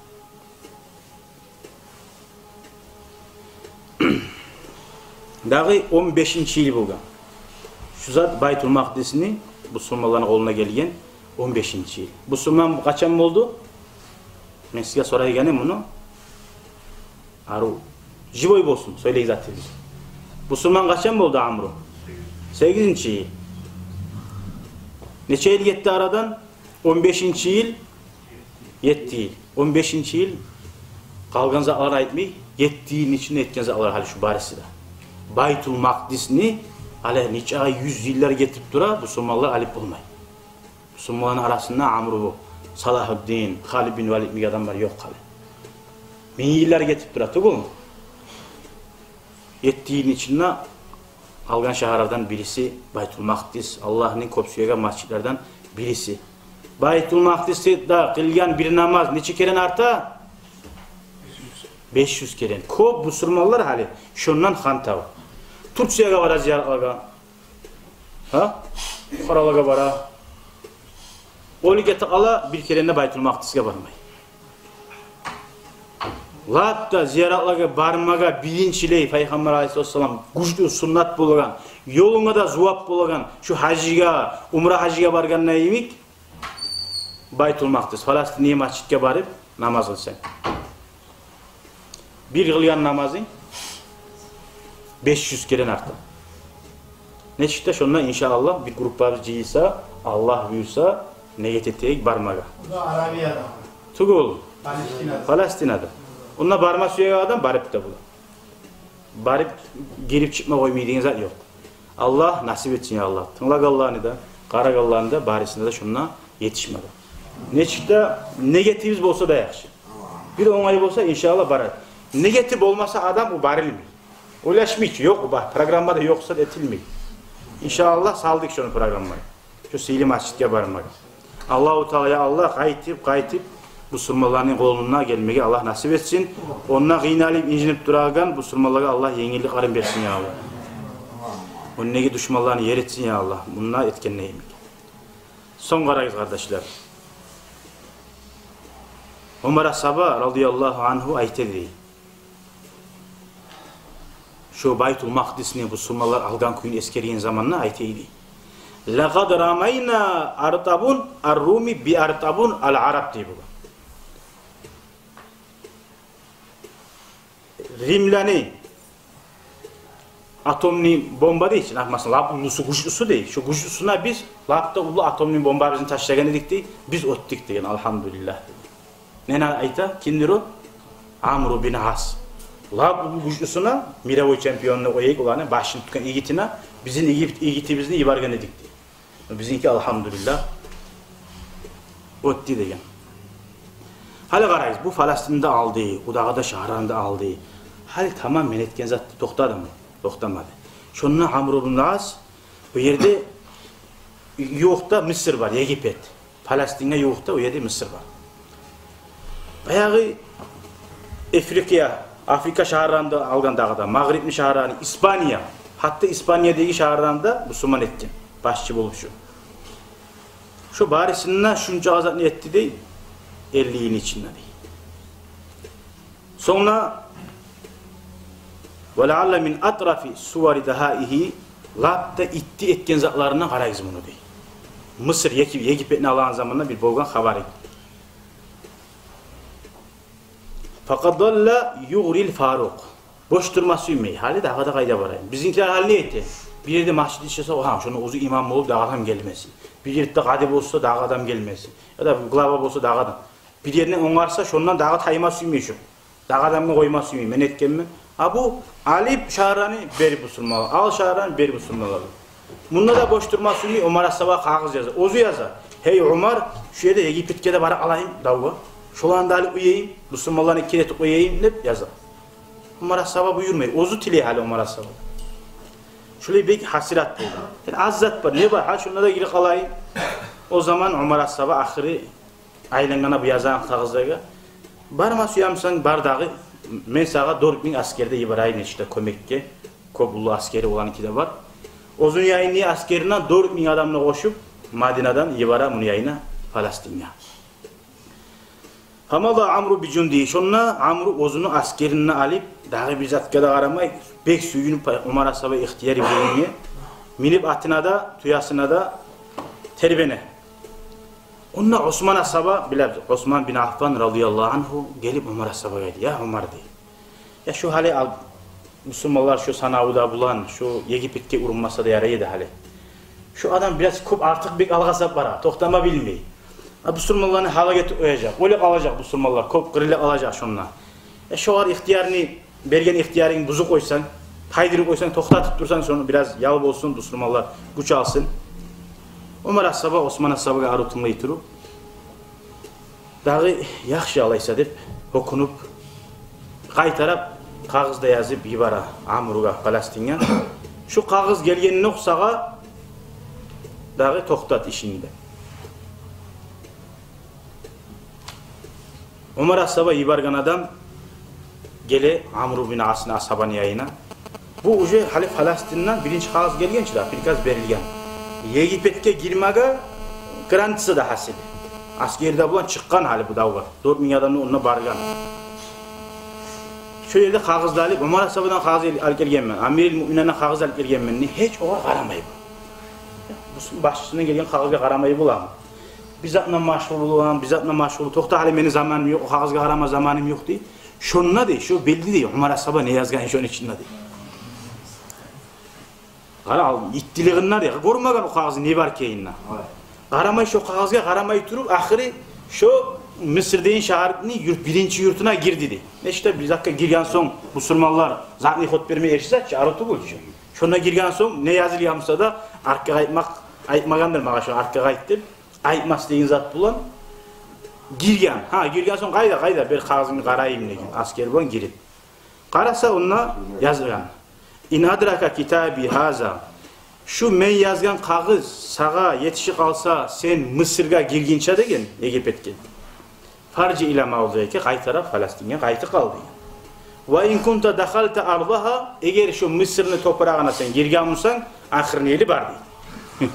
Dağı 15. yıl bulgan. Şu zat Baytul Makdis'ini Müslümanların oğluna gelgen 15. yıl. Müslüman kaçan oldu? Ben size sorayım bunu. Aru. Jivoy bolsun. Söyleyin zaten. Müslüman kaçan oldu Amru? 8. yıl. Neçe yıl yetti aradan? 15. yıl 7 yıl. 15. yıl kalgan zağlar aytmay 7 yılın içinde etken zağlar hali şu barisi de. Baytul Makdis'ni hali neçe ay 100 yıllar getirip dura Müslümanlar alip olmay. Müslümanların arasında Amru bu. Salahuddin, Halid bin Velid mi adamlar yok hali. 1000 yıllar getirip dura tuğul mu? 7 yılın içinde algan şehirlerden birisi Baytul Makdis, Allah'ın kopsuyaga masjidlerden birisi. Baytul Makdis'i da kılgan bir namaz neçe keren arta? 500 keren. Kop Müslümanlar hali şundan xantav. Turkiyaga bara ziyaretlaga. Ha? Qaralaga bara. Oligeti ala bir kerende Baytul Makdis'e barmay. Latta ziyaretlaga barmaga bilinçley Peygamber Aleyhisselam güçlü sünnet bulagan, yoluna da zuap bulagan, şu hajiga, umra hajiga bargan neyimik? Baytul Makdis, Falastiniye masjidke barıp namaz kılsan. Bir kılgan namazı 500 keren artar. Ne çıktı? Şundan inşallah bir gruplar ciysa, Allah buyursa ne getirteyik barmaga. Bu da Arabiya'da. Tugul. Palestina'da. Palestina'da. Onunla barma suya adam barıp da bu. Barıp girip çıkma koymayı zat yok. Allah nasip etsin ya Allah. Tınlak Allah'ını da, karak Allah'ını da barisinde de şununla yetişmedi. Ne çıktı? Negatif olsa da yaxşı. Bir onayı olsa inşallah barar. Negatif olmasa adam bu barilmiyor. Ulaşmıyor ki yok bu programda da yoksa etilmiyor. İnşallah saldık şunu programları. Şu sihirli masjidke barmak. Allahu Teala'ya Allah kayıtıp Müslümanların koluna gelmeyi Allah nasip etsin. Onunla kıynalayıp incinip duragan Müslümanlara Allah yenilik arın versin ya Allah. Onunla düşmanlarını yer etsin ya Allah. Bununla etkenleyim. Son kararız kardeşler. Umar Saba radıyallahu anhu ayet dedi. Şu Baytul Makdis'ni Müslümanlar algan kuyun eskeriyen zamanına ayet dedi. لَقَدْ رَمَيْنَا أَرْتَبُنْ الرُّومِ بِأَرْتَبُنْ الْعَرَبِ diye bu. Rimlani atomni bomba değil. Mesela lab ulusu güçlüsü değil. Şu güçlüsüne biz labda ulu atomni bomba bizim taşlagan edik değil. Biz öttük diyen elhamdülillah. Nene ayta kimdir o? Amru bin As. Lab ulu güçlüsüne Miravoy şampiyonluğu oyayık olanı başını tutan İgit'ine bizim İgit'imizini ibargan edik diye. Bizimki elhamdülillah öttü diyen. Hali qarayız, bu Falastin'de aldı, Udağada şahranda aldı. Hali tamamen etken zat toxtadı mı? Toxtamadı. Şununla Amr ibn As, o yerde yoxda Mısır var, Egipet. Falastin'e yoxda, o yerde Mısır var. Bayağı Afrika şahranda algan dağda, Mağribli şahranda, İspanya, hatta İspanya'daki şahranda Müslüman etken. Başçı bulup şu. Şu barisinden şunca azat ne etti değil, 50 yılın içinde değil. Sonra وَلَعَلَّ مِنْ أَطْرَفِ سُوَرِ دَهَائِهِ Labda itti etken zatlarına karayız bunu değil. Mısır Yegipet'ini alan zamanında bir bolgan habari. فَقَدَّلَّ يُغْرِي الْفَارُقِ Boş durması ümmeyi. Hali de havada kayda varayım. Bizimkiler hali ne etti? Bir yerde masjid işlese, şunu uzu imam olup dağa adam gelmesin. Bir yerde kadip olsa dağa adam gelmesin. Ya da glava olsa dağa adam. Bir yerine onarsa şundan dağa tayması ümmeyi şu. Dağı adamga koyması mı? Men etkenmi? Ha bu alip şaharani beri busurmalı. Al şaharani beri busurmalı. Bunda da boş durması mı? Umar As-Sabah kağız yazar. Ozu yazar. Hey Umar, şu yerde Egipet'e de bara alayım davga. Şolan dalı uyuyayım, busurmalarını iki retip uyuyayım dep yazar. Umar As-Sabah buyurmayı. Ozu tili hali Umar As-Sabah. Şöyle bir hasirat buldu. Yani az zat var. Ne var? Ha şunda da giri kalayım. O zaman Umar As-Sabah ahiri aylangana bu yazan kağızdaga barma suyamsan bardağı men sağa 4000 askerde ibarayın işte kömekke. Kobullu askeri olan iki de var. Ozun yayını askerinden 4000 adamla koşup Madina'dan ibara bunu yayına Falastin'e. Hamada Amru bi cundi. Şonna Amru ozunu askerinden alıp dağı bir zatka da aramay bek suyunu Umar As-Sabah ihtiyarı biliniye. Minip atına da tuyasına da terbene. Onunla Osman As-Sabah bilir. Osman bin Affan radıyallahu anhu gelip Umar As-Sabah'a geldi. Ya Umar diye. Ya şu hali al. Müslümanlar şu sanavuda bulan, şu Egipet'e urunmasa da yaraydı hali. Şu adam biraz kup artık bir algazap var. Toktama bilmeyi. Müslümanlarını hala getirip oyacak. Öyle alacak Müslümanlar. Kop kırıyla alacak şunlar. Şu var ihtiyarını, bergen ihtiyarını buzu koysan, kaydırıp koysan, toktatıp dursan sonra biraz yalıp olsun Müslümanlar güç alsın. Umar As-Sabah Osman As-Sabah'a arutumla yitirup dağı yaxşı alaysa dep okunup kaytarap kağızda yazıp ibara Amru'ga Falastin'e. Şu kağız gelgenin oksağa dağı toktat işini de. Umar As-Sabah ibargan adam gele Amru bin As'ın As-Sabah'ın yayına. Bu uje hali Falastin'den birinci kağız gelgen çıda, prikaz verilgen. Egipet'e girmege garantisi da hasil. Askerde bulan çıkkan hali bu davga. 4000 adamla onunla bargan. Şu yerde kağızda alıp Umar As-Sabah'dan kağız alıp gelgenmen, Amir-i Mü'minen'den kağız alıp gelgenmen, hiç oğa karamayı bu. Başçısından gelgen kağızga karamayı bulam. Bizatla maşgul olan, bizatla maşgul. Tokta hali benim zamanım yok, o kağızga karama zamanım yok diye. Şununla değil, şu belli değil. Umar As-Sabah ne yazgan şunun içinde değil. Kara ittiliğinden değil. Görmegen o kağızı ne var ki yayınla. Karamay şu kağızga karamayı turup ahiri şu Mısır'dayın şehrini birinci yurtuna girdi de. İşte bir dakika girgen son Müslümanlar zatni hutberime erişse arıtı bul. Şuna girgen son ne yazılıyamsa da arka aytmagandır mağa şu arka ayttır. Aytmaz deyin zat bulan girgen. Ha girgen son kayda bir kağızını karayım degen. Asker bulan girip. Karasa onunla yazılgan. İn adraka kitabi haza. Şu men yazgan kağız sağa yetişik alsa sen Mısır'a girginçe degen Egipet'e. Farci ila mavzuyke kaytara Falastin'e kaytı kaldı. Ve in kunta dakhalta ardaha eğer şu Mısır'ın toprağına sen girgen olsan ahirine eli var değil.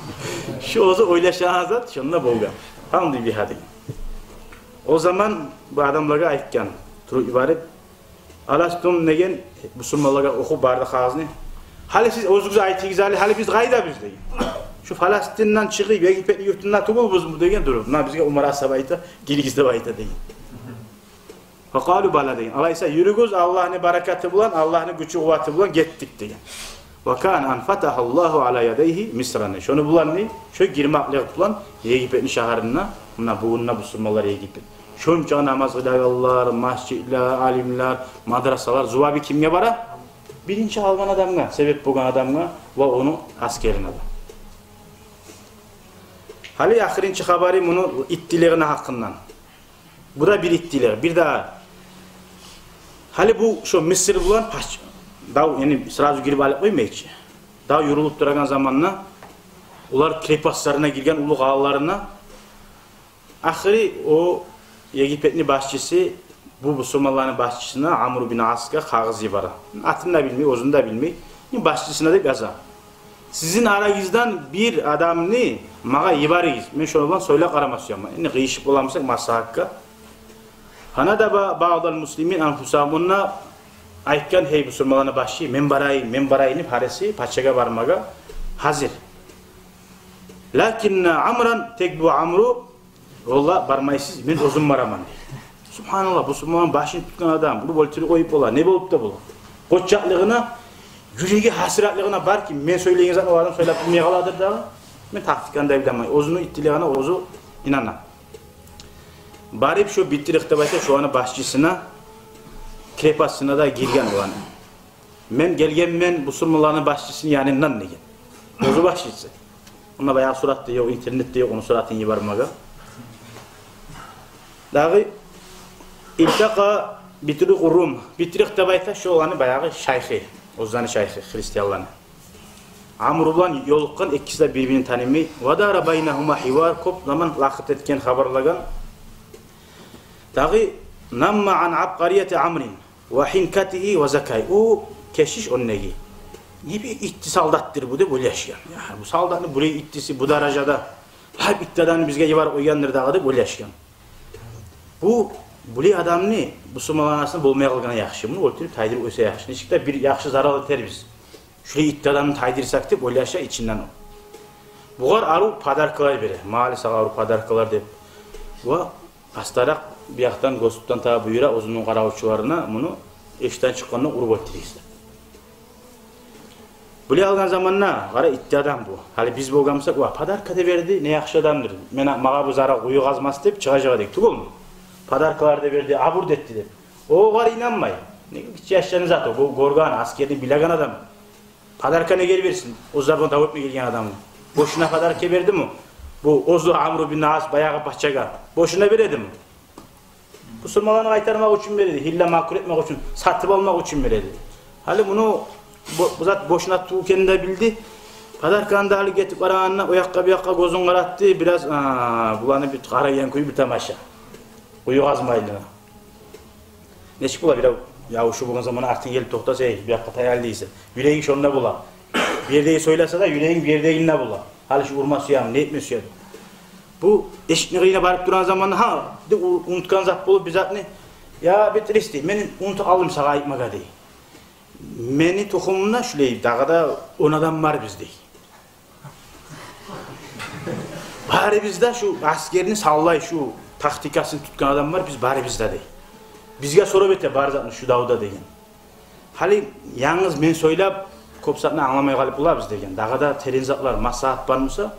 Şu ozu oylaşan zat şununla bolgan. Tam bir hadi. O zaman bu adamlara aytgan turu ibaret alastum negen Müslümanlara oku barda kağızını. Hali siz özünüze aytınız hali biz gayda biz deyin. Şu Falastin'den çıkıp Egipetli yurtundan tugul bu degen durup. Na bizge Umar As-Sabah ayta, Girgiz'de ayta deyin. Faqalu bala deyin. Alaysa yürügüz Allah'ın bereketi bulan, Allah'ın gücü kuvveti bulan gittik deyin. Ve kan an fatahallahu ala yadayhi Misr'ane. Şunu bulan ne? Şu girmaklık bulan Egipetli şehirine, buna buğunna Müslümanlar Egipet. Şunca namaz kılayallar, masjidler, alimler, madrasalar, zuvabi kimye bara? Birinci Alman adamga, sebep bulan adamga ve onu askerine de. Hali ahirinci habari bunu ittilerine hakkından. Bu da bir ittiler. Bir daha hali bu şu Mısır bulan dav yani sırası girip alıp koymayıcı. Dav yorulup duran zamanla ular krepaslarına girgen ulu ağalarına ahiri o Egipetli başçısı bu Müslümanların başçısına Amr bin As'ga kağız ibara. Atını da bilmeyi, ozunu da bilmeyi. Başçısına da gaza. Sizin aranızdan bir adamını mağa ibarıyız. Men şonulan söyle karamasıyam. Yani kıyışıp olamazsak masa hakkı. Hana da bazı Müslümin anfusamunna aytkan hey Müslümanlarına başçı men barayını parası paçaga varmaga hazır. Lakin Amran tek bu Amru valla barmaysız men uzun maraman. Subhanallah Müslüman başını tutkan adam bunu bolturu koyup ola ne bolup da bolu. Koçaklığına yüreği hasratlığına var ki men söyleyiniz o adam söylep bilmeye kaladır da men taktikan da bilemay. Ozunu ittiliğine ozu inanam. Barip şu bitti ihtibata şu anı başçısına krepasına da girgen olan. Men gelgenmen Musulmanların başçısının yanından degen. Ozu başçısı. Ona bayağı surat diyor, internet diyor, onu suratın yibarmaga. Dağı iltaka bitirik Rum. Bitirik tabayta şu olanı bayağı şayxı. Ozanı şayxı, Hristiyanlarını. Amru'dan yoluqqan ikkisi de birbirini tanımay. Vadara baynahuma hivar kop zaman laqit etken habarlagan. Dağı namma an abqariyeti Amrin ve hinkatihi ve zakay. O keşiş onnegi. Ne bir itti saldattır bu de böyle yaşayan. Ya bu saldatını buraya ittisi bu derecede hep ittidanı bizge yivar oyandır dağı da böyle yaşayan. Bu adam ne? Bu sumalanasını bulmaya kılgana yaxşı. Bunu ötürüp taydir öse yaxşı. Neçikte bir yaxşı zarar eter biz. Şuraya ittidamını taydirsak deyip öyle yaşa içinden o. Buğar aru padarkalar beri. Maalesef aru padarkalar deyip. Bu hastarak bir yaktan Gostut'tan tabi buyura uzunun karavuçularına bunu eşten çıkanına urup ötürüyüzler. Böyle algan zamanla qara itti adam bu. Hali biz bolgamsak, "Va, padarka da verdi, ne yaxşı adamdır. Mena mağa bu zara uyu gazmas" dep çıgajaga dek. Tugul mu? Padarkalar da verdi, aburt etdi dep. O qara inanmay. Ne hiç yaşanı zato. Bu gorgan askerni bilagan adam. Padarka ne geri versin? O zardan tavuk mu gelgen adam? Boşuna padarka verdi mi? Bu Ozu Amru bin As bayağı bahçaga. Boşuna veredi mi? Musulmanlarını kaytarmak için veredi. Hille makul etmek için, satıp almak için veredi. Hali bunu bu zat boşuna tuğken de bildi. Padarkanı da hali getip arağanına o yakka bir yakka gözün karattı. Biraz bulanı bir karayen kuyu bir tamaşa. Uyu azmayla. Neşik bula bir ya şu bugün zamanı artık gelip tohtasa bir yakka tayaldıysa. Yüreğin şonuna bula. Bir yerdeyi söylese de yüreğin bir yerdeğine bula. Hali şu urma suyam ne etmiş ya. Bu eşitliğine barıp duran zamanı unutkan zat bulup bir zat ne? Ya bitiristi. Meni unutu aldım sağa ayıpmaga dey. Meni tohumuna şuley dağda 10 adam var bizde. Bari bizde şu askerini sallay şu taktikasını tutkan adam var biz bari bizde dey. Bizge soru bete bari zatını şu dağda degen. Hali yalnız men söylep kopsatını anlamay kalıp bula biz degen. Dağda terin zatlar maslahat barmısa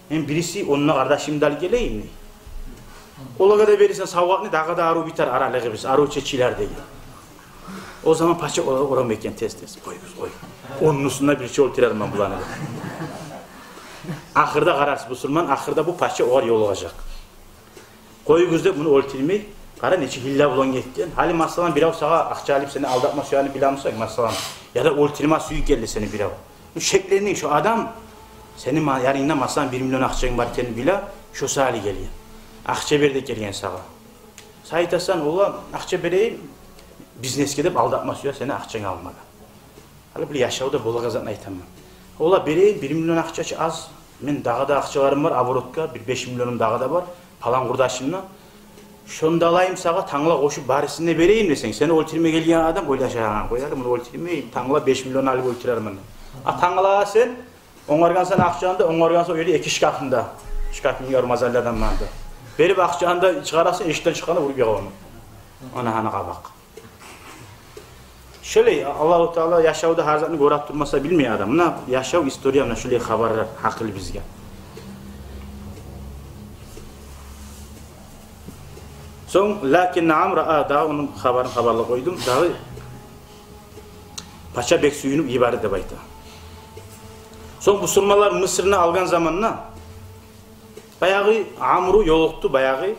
hem birisi onunla kardeşim dal geleyim ne? Olaga da verirsen savakını dağda aru biter aralığı biz aru çeçiler degen. O zaman paça oram eken tez. Oy. Onun üstünde bir şey oltirarım ben bulanı. Ahırda kararsız Müslüman, ahırda bu paça oğar yol olacak. Koyu gözde bunu oltirmeyi, kara neçi hilla bulan getken. Hali masalan bir av sağa akça alıp seni aldatma suyunu bilamsak masalan. Ya da oltirma suyu geldi seni bir av. Bu şeklerini şu adam, senin yarınında masalan 1 milyon akçan var seni bila, şu sahali geliyor. Akça berde gelgen sağa. Sayitasan ola akça bereyim, biznes gidip aldatma suya seni akçan almaga. Hali bile yaşavda bola kazanın aytamam. Ola bereyim 1 milyon akçaçı az. Men dağda akçalarım var, avrotka, bir 5 milyonum dağda var. Palan kurdaşımla. Şonu alayım sağa tangla koşup barisine vereyim desen. Seni oltirme gelgen adam öyle aşağıya koyarım. Bunu oltirmeyeyim. Tangla 5 milyon alıp oltirarım onu. Tangla sen, onlargan sen akçağında, onlargan sen öyle 2 şkafında. Şkafını yorum azallardan vardı. Berip akçağında çıkarasın, eşitten çıkanı vurup yağı onu. Ona hana kabak. Şöyle Allah-u Teala yaşavda her zaman görüp durmasa bilmiyor adam. Ne yaşav istoriyamla şöyle haberler haklı bizge. Son lakin Amr daha onun haberle koydum. Daha paça bek suyunu ibaret de bayta. Son bu surmalar Mısır'ını algan zamanla bayağı Amr'u yoluktu bayağı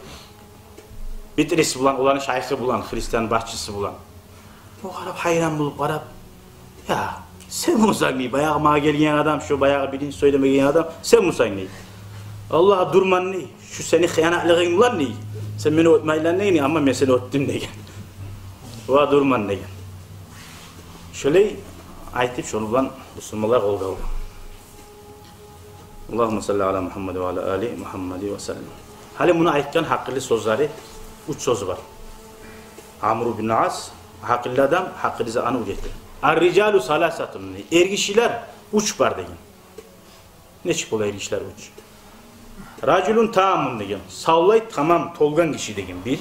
bitirisi bulan, olanı şayxı bulan, Hristiyan başçısı bulan. O qarab hayran bulup qarab ya sen musan ne bayağı mağa gelgen adam şu bayağı birinci söylemegen adam sen musan ne Allah durman ne şu seni hıyanatlıqın ulan ne sen beni ötmaylan ne ama ben seni öttüm degen va durman degen şöyle aytip şonu bilan musulmonlar qo'lga olgan Allohumma salli ala Muhammad ve ala ali Muhammad ve sellem hali bunu aytgan haqqili so'zlari 3 so'zi var Amr bin As haqqili adam haqqili za'ani ujetdi ar-rijalu salasatun erkişiler 3 var degen neçik bola erkişiler 3 Racülün tamamun degen savlay tamam tolgan kişi degen bir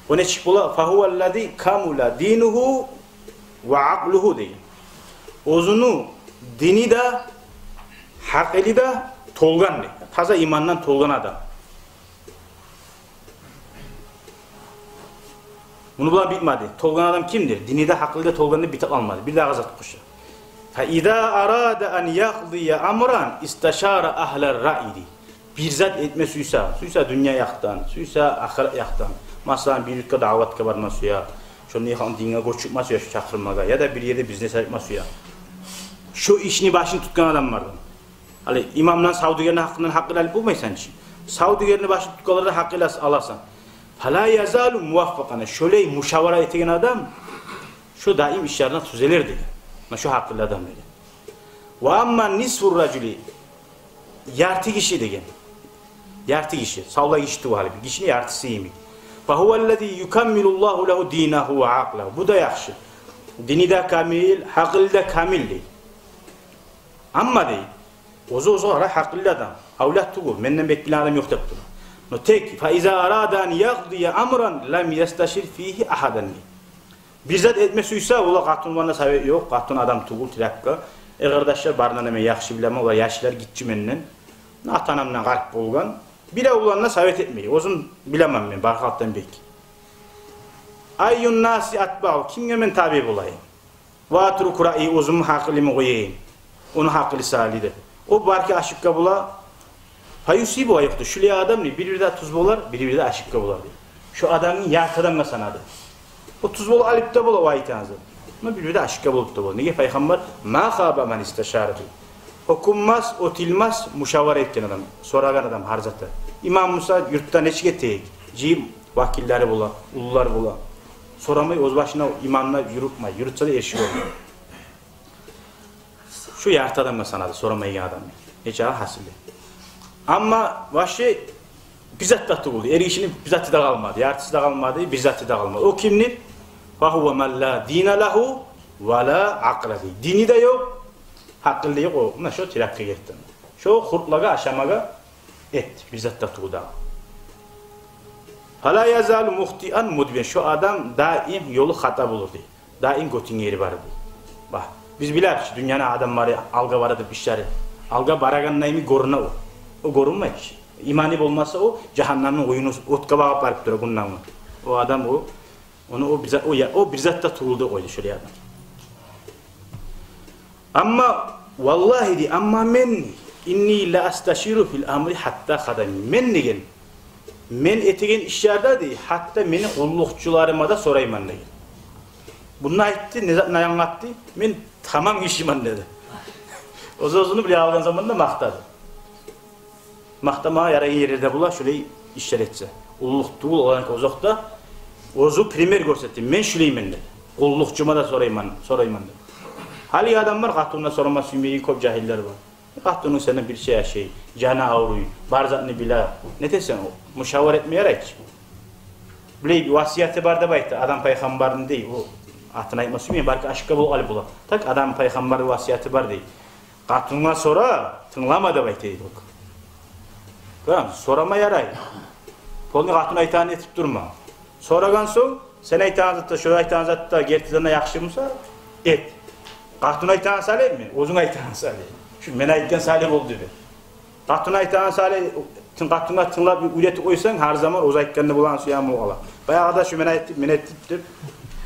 o neçik bola fahuvallazi kamula dinuhu ve aqluhu degen ozunu dini de haqqili de tolgan degen taza imandan tolgan adam Bunu bulan bitmedi. Tolgan adam kimdir? Dinide hakkıyla tolganını bitip almadı. Bir daha gazat koşu. فَاِذَا أَرَادَ أَنْ يَقْضِيَ أَمْرًا اِسْتَشَارَ أَهْلَ الرَّائِدِ Bir zat etme suysa dünya yaktan, suysa ahiret yaktan. Masalan bir yurtka davatga barma suya, şunu yıkan dinge koşukma suya şu çakırmaga ya da bir yerde biznes yapma suya. Şu işini başını tutkan adam vardı. Hani imamdan savdugerin hakkından hakkıyla alıp bulmaysan için. Savdugerini başını tutkalarda hakkıyla alarsan. فَلَا يَزَالُ مُوَفَّقَنَ Şöyle muşavara ettiğin adam, şu daim işlerine tüzelir dedi. Şu hakkıyla adam dedi. وَاَمَّا نِسْفُ الرَّجُلِ Yartı kişi degen. Yartı kişi. Savla kişi bu hali. Kişinin yartısı iyi mi? فَهُوَ الَّذ۪ي يُكَمِّلُ اللّٰهُ لَهُ د۪ينَهُ وَعَقْلَهُ Bu da yakşı. Dini de kamil, hakkıyla da kamil değil. Amma değil. Ozu ara hakkıyla adam. Avlat tuğul. Menden bekleyen adam yok teptur. No tek. فَاِذَا أَرَادَ أَنْ يَقْضِيَ أَمْرًا لَمْ يَسْتَشِرْ ف۪يهِ أَحَدًا Bir zat etmesiyse ola katun bana sebep yok. Katun adam tuğul tirakka. Kardeşler barından hemen yakşı bileme ola yaşlılar gitçi menden. Atanamdan kalp bolgan. Bile olanla sebep etmeyi. Ozun bilemem ben. Barkattan bek. Ayyun nasi atba'u. Kimge men tabi bulayım. Vatru kura'yı ozumun hakkılımı koyayım. Onun hakkılı salidir. O barki aşıkka bula. Fayusi bu ayıktı. Şuraya adam ne? Biri de tuz bolar, biri de aşıkka bular. Şu adamın yartıdan sanadı. O tuz bolu alıp da bula o ayıtı hazır. Ama biri de aşıkka bulup da bula. Nege Peygamber? Ma khaba man isteşarıdı. Okunmaz, otilmaz, muşavara etken adam. Soragan adam harzatı. İmam Musa yurttan eşik teyik. Cim vakilleri bula, ulular bula. Soramayı oz başına imamla yürütme. Yürütse de eşik olur. Şu yartı adamla sanadı. Soramayı adam. Hiç ağa hasili. Ama başı bizzat da tuğuldu. Erişinin bizzatı da kalmadı. Yartısı da kalmadı, bizzatı da kalmadı. O kimdir? فَهُوَ مَنْ لَا دِينَ لَهُ وَلَا عَقْلَهِ Dini de yok, hakkında yok o. Buna şu tirakka gettin. Şu hurtlaga, aşamaga et. Bizzat da tuğuldu. فَلَا يَزَالُ مُخْتِئًا مُدْبِيًا Şu adam daim yolu hata bulurdu. Daim götün yeri vardı. Bak, biz biliriz dünyanın adamları alga vardı bir şey. Alga baragan neymi goruna o. O gorunmayı. İmani olmazsa o cehennemin oyunu otka bağıp varıp duruyor bundan. O adam o onu o bizzat da tuğuldu koydu şuraya adam. Ama vallahi di amma men inni la astaşiru fil amri hatta kadami. Men degen men etigen işlerde değil hatta meni kullukçularıma da sorayım anne. Bunu aytti ne anlattı? Men tamam işim dedi. Ozunu bile algan zamanda maktadı. Mahtama yarayı yerinde bula şöyle işler etse. Ulluk tuğul olan ozokta ozu primer görsettim. Men şüleyim dedi. Ullukçuma da sorayım dedi. Hali adamlar katununa sorma sümbeyi kop cahiller var. Katunun sana bir şey cana avruyu, barzatını bila. Ne desen o? Müşavir etmeyerek. Biley vasiyeti barda bayta adam peygamberin değil o. Atına etme sümbeyi barka aşkı bul alıp bula. Tak adam peygamber vasiyeti bar değil. Katununa sonra tınlamadı bayta deydi. Tamam, sorama yaray. Polni katuna aytağını etip durma. Soragan soň, sen aytağını zatta, şu aytağını zatta, gertizana yakşımsa, et. Katuna aytağını salih mi? Ozun aytağını salih. Şu men aytgan salih oldu be. Katuna aytağını salih, katuna tınlap üreti koysan, her zaman oz aytganını bulan suyan bu ala. Bayağı da şu men ettiptir,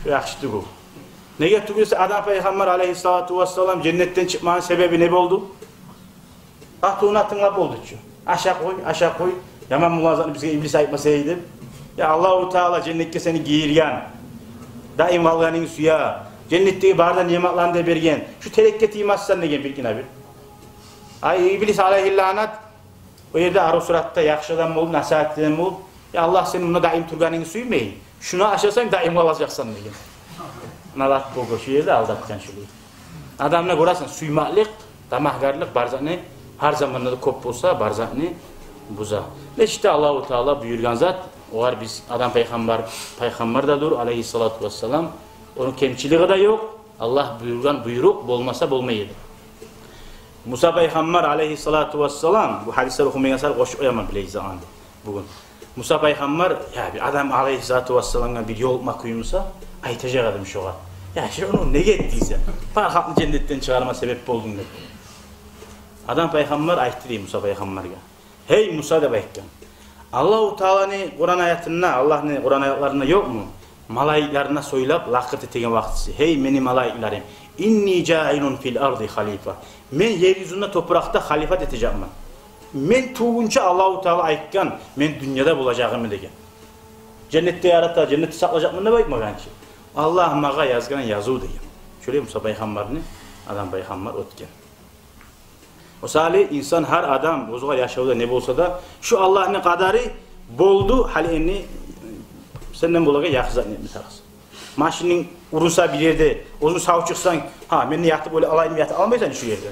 yakşıdı bu. Ne getirse adam Peygamber aleyhissalatu vesselam cennetten çıkmanın sebebi ne oldu? Katuna tınlap oldu şu. Aşağı koy. Yaman mulazanı bize iblis aytmasaydı. Ya Allahu Teala cennetke seni giyirgen. Daim valganing suya. Cennetteki barda nimetlarını bergen. Şu telekke tiymazsan degen bilgin abi. Ay iblis aleyhillanat. O yerde arı suratta yakşıdan bol, nasihatden bol. Ya Allah senin buna daim turganing suymayın. Şunu aşırsan daim alacaksan degen. Nalat bogo şu yerde aldatcan şunu. Adamına görürsen suymaklık, tamahgarlık barzanı her zamanlarda kop olsa barzakni buza. Ne işte Allahu Teala buyurgan zat, o var biz adam peygamber da dur aleyhissalatu vesselam. Onun kemçiliği de yok. Allah buyurgan buyruk olmasa olmaydı. Musa peygamber aleyhissalatu vesselam bu hadisler okumaya sar koş oyaman bileyiz anda bugün. Musa peygamber ya bir adam aleyhissalatu vesselam'a bir yol makuyumsa aytacak adam şu var. Ya şey onu ne gettiyse farklı cennetten çıkarma sebep oldun dedi. Adam peygamber aytdı diye Musa peygamberge. Hey Musa da baytkan. Allahu Teala'nın Kur'an ayetinde, Allah'ın Kur'an ayetlerinde yok mu? Malaiklarına soylap laqıt etegen vaqtisi. Hey meni malaiklarim, inni ja'ilun fil ardi halifa. Men yer yüzünde toprakta halifat edeceğim ben. Men tuğunca Allahu Teala aytkan, men dünyada bulacağımı degen. Cennette yaratta, cenneti saklayacağım ne baytmagan ki. Allah maga yazgan yazuu degen. Şöyle Musa peygamberini adam peygamber ötken. O sali insan her adam ozuğa yaşaуда ne bolsa da şu Allah'ın kadarı boldu halini senden bulaga yaxzat ne mitarız. Maşinin urunsa bir yerde onu sağ çıksan ha meni yatıp öyle alayım yatı almaysan şu yerde.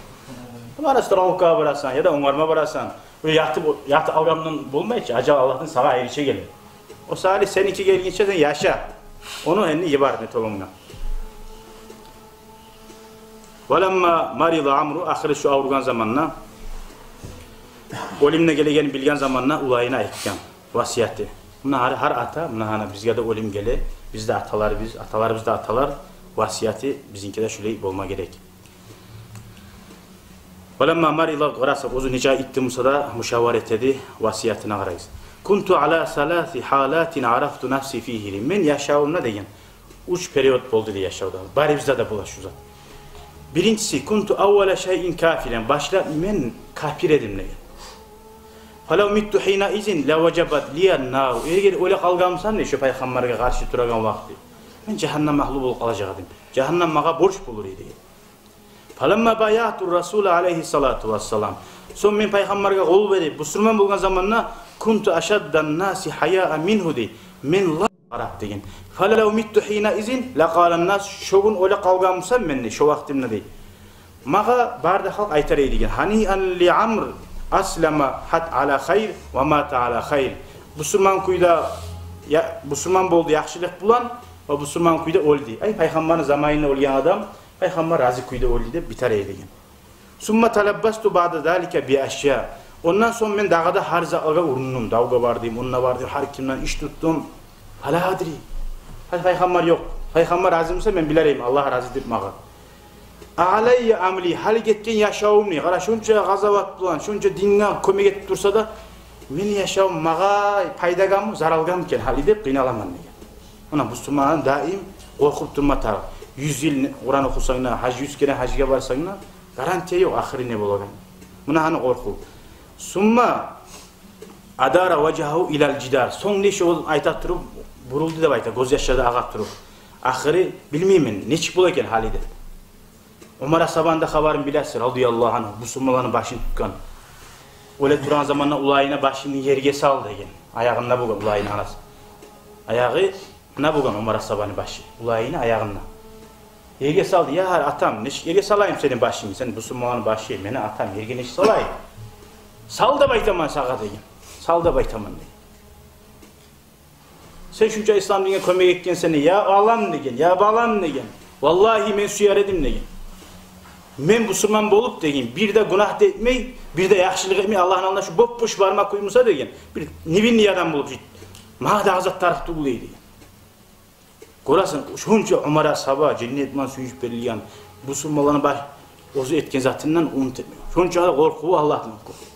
Bana stravka barasan ya da ongarma barasan öyle yatı avramdan bulmay ki acaba Allah'ın sana erişe gelir. O sali seninki gelgince sen yaşa. Onu henni ibaret olunma. Velemma marida Amru ahire şu avrugan zamanla olimne gelegen bilgen zamanla ulayına aytkan vasiyeti. Buna her ata, buna hana bizge de olim gele, bizde atalarımız da atalar vasiyeti bizinki de şöyle olma gerek. Velemma marida qarasa uzun hica itti Musa da müşavaret edi vasiyetine qarayız. Kuntu ala salasi halatin araftu nafsi fihi. Men yaşavımna degen 3 periyot boldu diye yaşavda. Bari bizde de bulaşıyor zaten. Birincisi kuntu avvela şeyin kafiren. Başla men kafir edimle. Falav mittu hina izin la vacabat liyan nar. Eğer öyle kalgamsan ne şu peygamberge karşı duragan vakti. Men cehennem mahlub olup kalacaktım. Cehennem maga borç bulur idi. Falamma bayatu Rasul aleyhissalatu vesselam. Son men peygamberge kol verip Müslüman bolgan zamanna kuntu aşaddan nasi hayaa minhu di. Men la Arap degen. Falav mittu hina izin la qalan nas şogun öyle kalgamsan men ne şu vaktimde dey. Maga barda halk aytar edigen. Hani an li Amr aslama hat ala hayr ve mata ala hayr. Müslüman kuyda ya Müslüman boldu yaxşılık bulan ve Müslüman kuyda oldu. Ay peygamberin zamanında olgan adam peygamber razı kuyda oldu de bitar edigen. Summa talabbastu ba'da zalika bi ashya. Ondan sonra men dağda har zaga urundum. Dağga vardım, onunla vardım, har kimden iş tuttum. Hala adri. Hadi peygamber yok. Peygamber razı mıysa ben bilereyim. Allah razı edip mağa. Alayya amli hal getken yaşavım ne? Qara şunca gazavat bulan, şunca dinle kömek etip dursa da men yaşavım mağa paydagam, zaralgam ken hal edip qiynalamam degen. Ona Müslüman daim korkup durma tar. 100 yıl Kur'an okusanna, hac 100 kere hacga barsanna garantiye yok ahiri ne bolagan. Buna hani korku. Summa adara vacahu ilal cidar. Son ne şu ayta turup buruldu da ayta göz yaşları ağa turup. Ahiri bilmeyim ne çık bulaken halide. Umar Asabanda haberim bilersin radıyallahu anh Müslümanların başını tutkan. Öyle turan zamanla ulayına başını yerge sal degen. Ayağında bugan ulayına anası. Ayağı ne bugan Umar Asabanın başı. Ulayına ayağında. Yerge saldı ya atam ne yerge salayım senin başını. Sen Müslümanların başı. Mene atam yerge ne salayım. Sal da baytaman sağa degen. Sal da baytaman degen. Sen şunca İslam dinine kömek etken seni ya alam degen ya balam degen. Vallahi men suyar edim degen. Men Müslüman bolup degen bir de günah etmey, bir de yaxşılık etmey Allah'ın alnına şu boppuş parmak koymusa degen. Bir nivinli adam bolup git. Ma da azat tarafta buluydu. Görasın şunca Umara sabah cennetman suyup berilgan Müslümanların baş ozu etken zatından unut etmiyor. Şunca korku Allah'tan korku.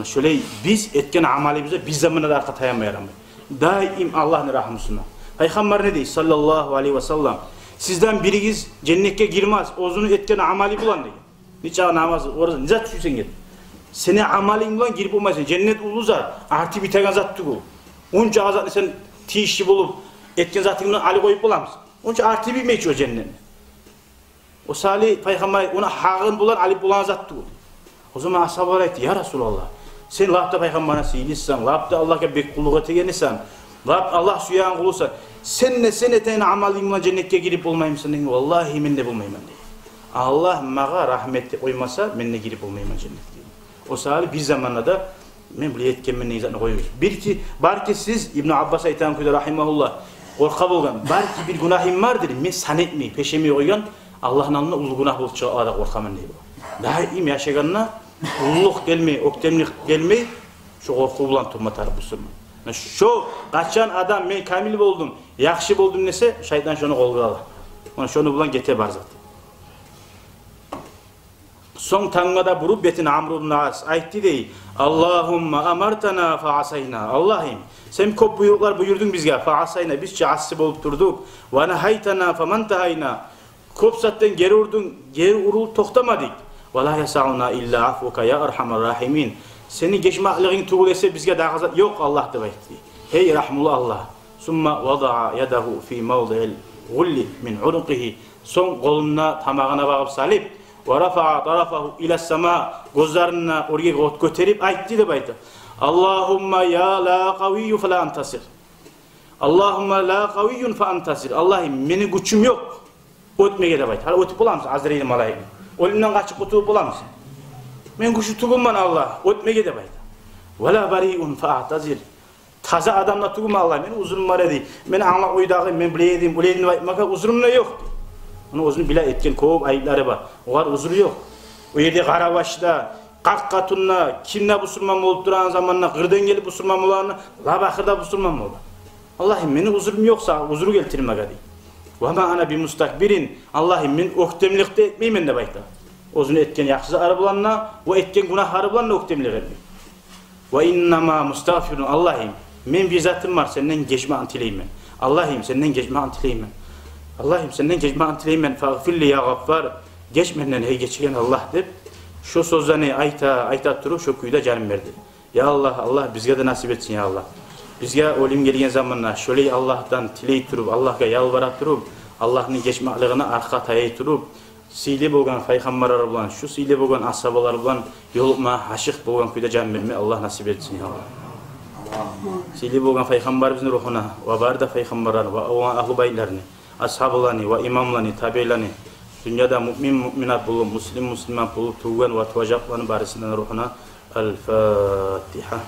Şöyle biz etken amalimize biz zamanla da arka tayamayalım. Daim Allah'ın rahmetine. Peygamber ne diyor sallallahu aleyhi ve sellem? Sizden biriniz cennete girmez. Ozunu etken amali bulan diyor. Niçin namaz orası nizat düşsen git. Seni amalin bulan girip olmasın. Cennet uluzar. Artı biten zattı bu. Onca azatlı sen tişli bulup etken zatından ali koyup bulamazsın. Onca artı bir meç o cennet. O salih peygamber ona hağın bulan ali bulan zattı bu. O zaman ashabar etti ya Resulallah. Sen labda peygamberine siyilirsen, labda Allah'a bir kulluk etegenisen, labda Allah suyan kulusan, sen eteğin amalınla cennete girip olmayayım sen. Vallahi men de bulmayayım diye. Allah mağa rahmeti koymasa men de girip olmayayım cennete. O sahali bir zamanla da men bile etken men ne izatını koyuyoruz. Bir ki, bar ki siz İbn Abbas'a iten kuyda rahimahullah korka bulgan, bar ki bir günahim vardır, men san etmeyi, peşemeyi koygan, Allah'ın alnına ulu günah bulup çığa da korkaman diye. Daim yaşaganına ulluk gelmeyi, oktemlik gelmeyi şu korku bulan turmatar bu sürme. Şu kaçan adam men kamil oldum, yaxşı oldum dese şeytan şunu kolga alır. Ona şunu bulan gete bar zaten. Son tangada burup betini Amr ibn As aytti dey. Allahumma amartana fa asayna. Allah'ım sen köp buyruklar buyurdun bizge fa asayna bizçe assi bolup durduk. Ve nahaytana fa mantahayna. Köp satten geri urul toktamadık. Ve la yasauna illa afuka ya arhamar rahimin. Seni geçmaklığın tuğul etse bizge daha yok Allah da aytti. Hey rahmullah Allah. Summa vada'a yadahu fi mawdi'il gulli min unuqihi. Son koluna tamağına bağıp salip ve rafa'a tarafahu ila sama gözlerine oraya ot götürüp aytti de baydı. Allahumma ya la kaviyyu fe la antasir. Allahumma la kaviyyun fe antasir. Allah'ım benim gücüm yok. Ötmeye de baydı. Hala ötüp olamısın Azrail malayım. Ölümden kaçıp ötüp olamısın. Men güçlü tuğulman Allah. Ötmeye de baydı. Ve la bari'un fe a'tazir. Taza adamla tuğulma Allah. Men uzurum var edi. Men anla uydağım. Men bileydim. Maka uzurumla yok. Onu uzun bile etken köp ayıpları var. Olar uzuru yok. O yerde Karabaş'ta, Kakkatun'la, kimle busurmam olup duran zamanla, Kırdan gelip busurmam olanla, Labakır'da busurmam olur. Allah'ım benim uzurum yoksa uzuru geltirme gadi. Ve ma ana bir mustakbirin. Allah'ım ben oktemlikte etmeyim de bayta. Uzun etken yakşıza arabulanla, ve etken günah arabulanla oktemlik etmeyim. Ve innama mustafirun. Allah'ım men bir zatım var senden geçme antileyim ben. Allah'ım senden geçme antileyim ben. Allah'ım senden geçme antileyim fağfirli ya gaffar. Geçmenden hey geçiren Allah deyip şu sözlerini ayta durup şu kuyuda canım verdi. Ya Allah bizge de nasip etsin ya Allah. Bizge ölüm gelgen zamanla şöyle Allah'tan tiley durup Allah'a yalvarat durup Allah'ın geçmeklığına arka tayay durup sili bolgan peygamberler bilen şu sili bolgan ashabalar bilen yoluma haşık bolgan kuyuda canım verme Allah nasip etsin ya Allah. Sili bolgan peygamberimizin ruhuna ve barda peygamberler ve ahlu baylarını ashablarını ve imamlarını, tabi'larını dünyada müminat bulup, müslüman bulup, tuğan ve tuvacaklarını barısından ruhuna El-Fatiha.